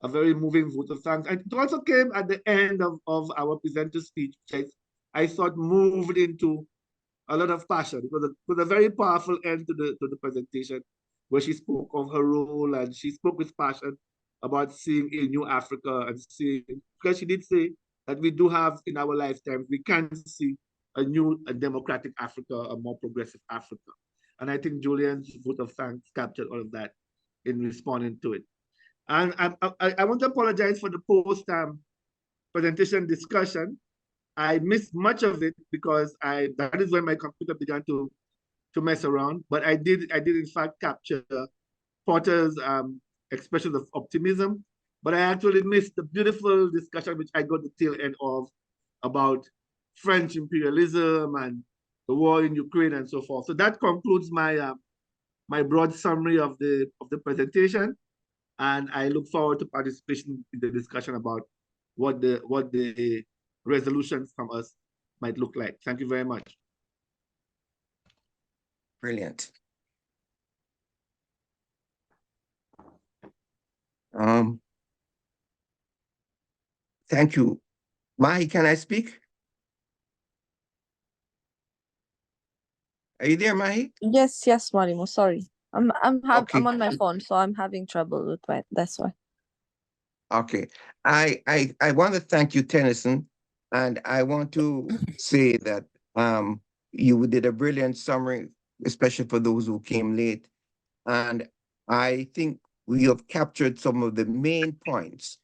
a very moving vote of thanks. And it also came at the end of our presenter's speech, which I thought moved into a lot of passion. It was a very powerful end to the presentation, where she spoke of her role, and she spoke with passion about seeing a new Africa, and seeing, because she did say that we do have in our lifetime, we can see a democratic Africa, a more progressive Africa. And I think Julian's vote of thanks captured all of that in responding to it. And I want to apologize for the post presentation discussion. I missed much of it because that is when my computer began to mess around. But I did in fact capture Porter's expressions of optimism. But I actually missed the beautiful discussion which I got the tail end of about French imperialism and the war in Ukraine and so forth. So that concludes my my broad summary of the presentation, and I look forward to participation in the discussion about what the resolutions from us might look like. Thank you very much. Brilliant. Thank you. Mahi, can I speak? Are you there, Mahi? Yes, Marimo. Sorry, I'm Okay. I'm on my phone, so I'm having trouble with my. That's why. Okay. I want to thank you, Tennyson, and I want to say that you did a brilliant summary, especially for those who came late. And I think we have captured some of the main points.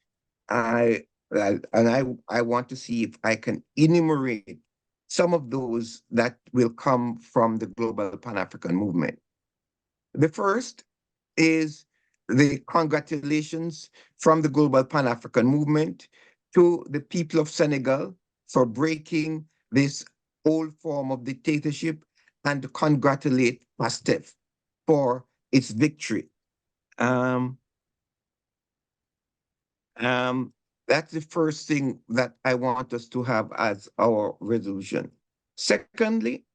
I want to see if I can enumerate some of those that will come from the global Pan-African movement. The first is the congratulations from the global Pan-African movement to the people of Senegal for breaking this old form of dictatorship, and to congratulate PASTEF for its victory. That's the first thing that I want us to have as our resolution. Secondly,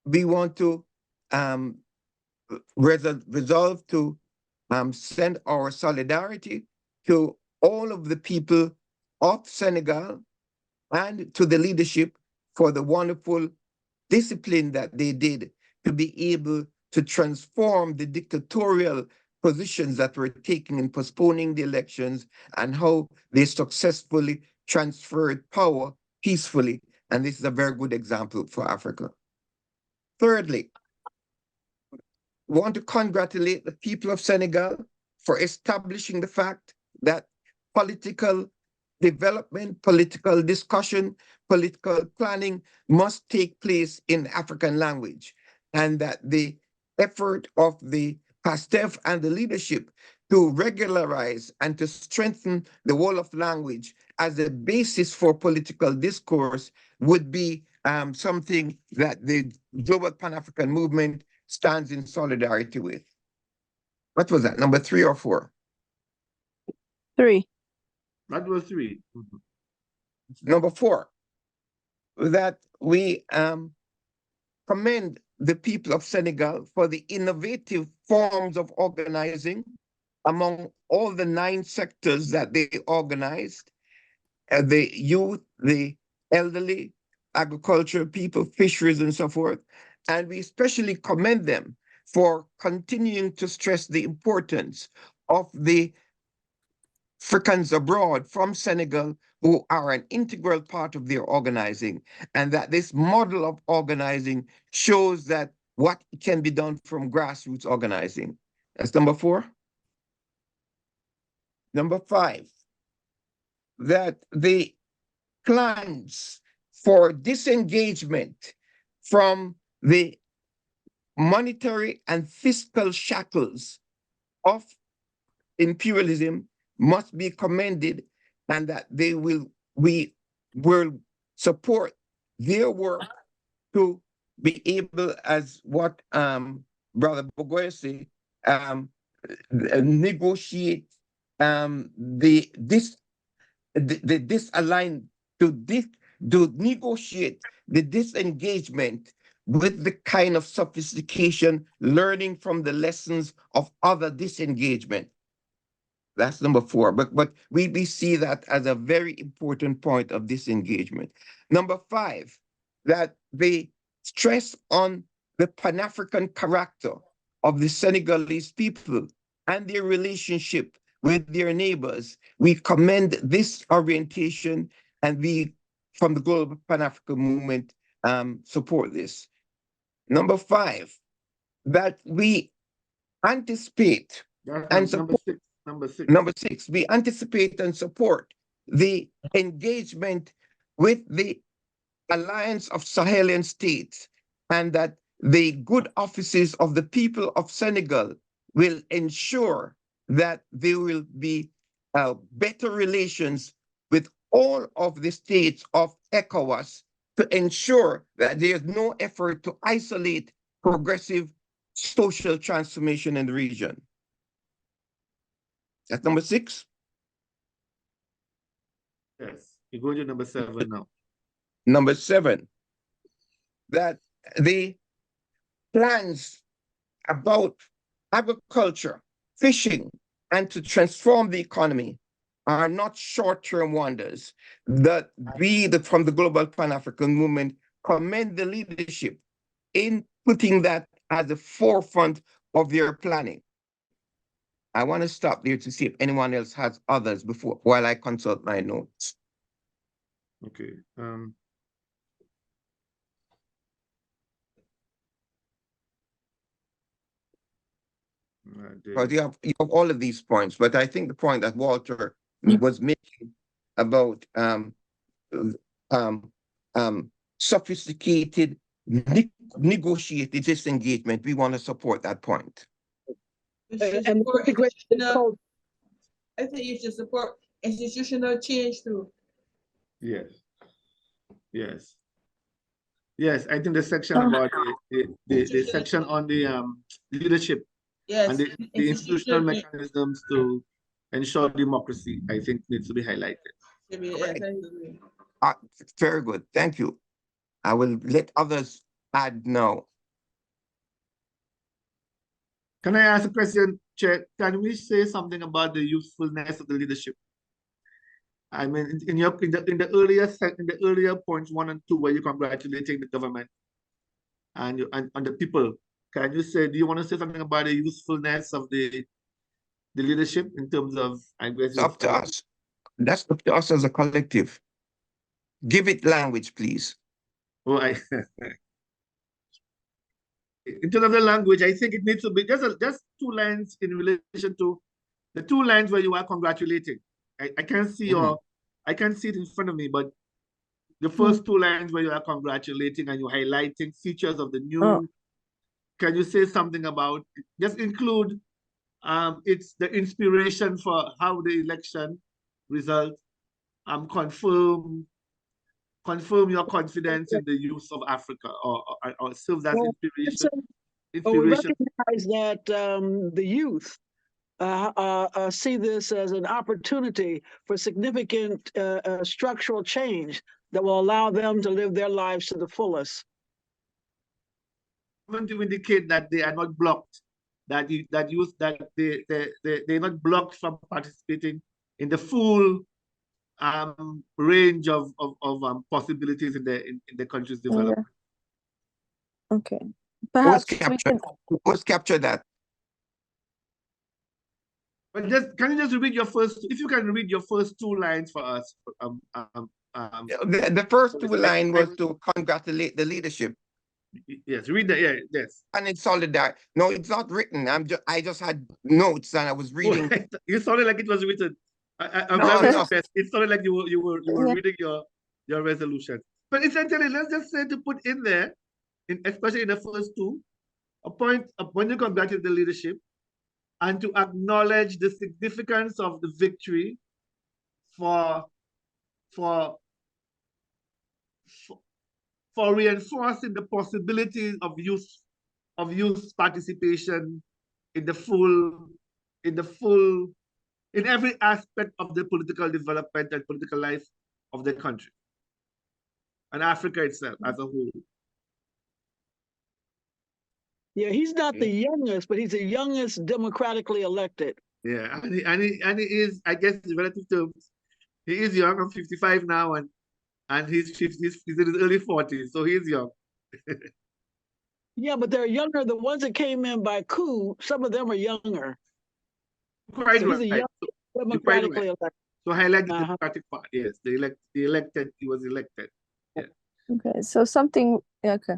we want to resolve to send our solidarity to all of the people of Senegal and to the leadership for the wonderful discipline that they did to be able to transform the dictatorial positions that were taken in postponing the elections and how they successfully transferred power peacefully. And this is a very good example for Africa. Thirdly, we want to congratulate the people of Senegal for establishing the fact that political development, political discussion, political planning must take place in African language, and that the effort of the PASTEF and the leadership to regularize and to strengthen the Wolof language as a basis for political discourse would be something that the Global Pan-African Movement stands in solidarity with. What was that, number 3 or 4? 3. That was 3. Number 4, that we commend the people of Senegal for the innovative forms of organizing among all the 9 sectors that they organized, the youth, the elderly, agriculture, people, fisheries, and so forth. And we especially commend them for continuing to stress the importance of the Africans abroad from Senegal who are an integral part of their organizing, and that this model of organizing shows that what can be done from grassroots organizing. That's number 4. Number 5, that the plans for disengagement from the monetary and fiscal shackles of imperialism must be commended, and that we will support their work to be able, as what Brother Bogoye said, negotiate the disaligned to negotiate the disengagement with the kind of sophistication learning from the lessons of other disengagement. That's number 4, but we see that as a very important point of disengagement. Number 5, that the stress on the Pan-African character of the Senegalese people and their relationship with their neighbors. We commend this orientation, and we, from the Global Pan-African Movement, support this. Number 5, that we anticipate and support. Number 6, we anticipate and support the engagement with the Alliance of Sahelian States, and that the good offices of the people of Senegal will ensure that there will be better relations with all of the states of ECOWAS to ensure that there's no effort to isolate progressive social transformation in the region. That's number 6. Yes, you're going to number 7 now. Number 7, that the plans about agriculture, fishing, and to transform the economy are not short-term wonders. That we, from the Global Pan-African Movement, commend the leadership in putting that at the forefront of their planning. I want to stop there to see if anyone else has others before while I consult my notes. Okay. Because you have all of these points, but I think the point that Walter was making about sophisticated, negotiated disengagement, we want to support that point. I think you should support institutional change too. Yes. Yes. Yes, I think the section about the section on the leadership, yes, and the institutional mechanisms to ensure democracy, I think needs to be highlighted. Yes, Very good. Thank you. I will let others add now. Can I ask a question, Chair? Can we say something about the usefulness of the leadership? I mean, in the earlier points 1 and 2, where you're congratulating the government and the people, can you say? Do you want to say something about the usefulness of the leadership in terms of? I guess it's up to us. That's up to us as a collective. Give it language, please. Oh, in terms of the language, I think it needs to be just 2 lines in relation to the 2 lines where you are congratulating. I can't see I can't see it in front of me, but the first 2 lines where you are congratulating and you're highlighting features of the new. Can you say something about? Just include it's the inspiration for how the election result confirm your confidence in the use of Africa, or serve as inspiration. We recognize that the youth see this as an opportunity for significant structural change that will allow them to live their lives to the fullest. I want to indicate that they are not blocked, that they're not blocked from participating in the full range of possibilities in the country's development. Okay. Perhaps let's capture that. But can you just read your first? If you can read your first 2 lines for us. The first 2 lines was to congratulate the leadership. Yes, read that. Yeah, yes. And it's solidarity. No, it's not written. I just had notes and I was reading. You sounded like it was written. I'm very impressed. It sounded like you were reading your resolution. But essentially, let's just say to put in there, especially in the first 2, a point when you congratulate the leadership and to acknowledge the significance of the victory for reinforcing the possibilities of youth participation in every aspect of the political development and political life of the country and Africa itself as a whole. Yeah, he's not the youngest, but he's the youngest democratically elected. Yeah, and he is, I guess, in relative terms, he is young. I'm 55 now, and he's in his early 40s, so he's young. Yeah, but they're younger. The ones that came in by coup, some of them are younger. Quite so right. He's a young, democratically elected. So highlight the democratic part. Yes, he was elected. Yeah. Okay, so something. Okay.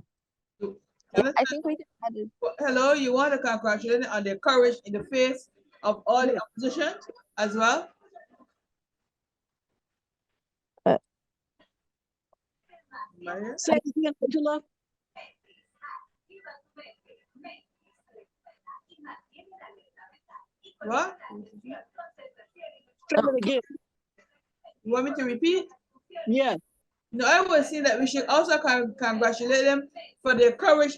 Yeah, I think we can add it. Hello, you want to congratulate on their courage in the face of all the opposition as well? Say it again, Angela. What? Say it again. You want me to repeat? Yeah. No, I was saying that we should also congratulate them for their courage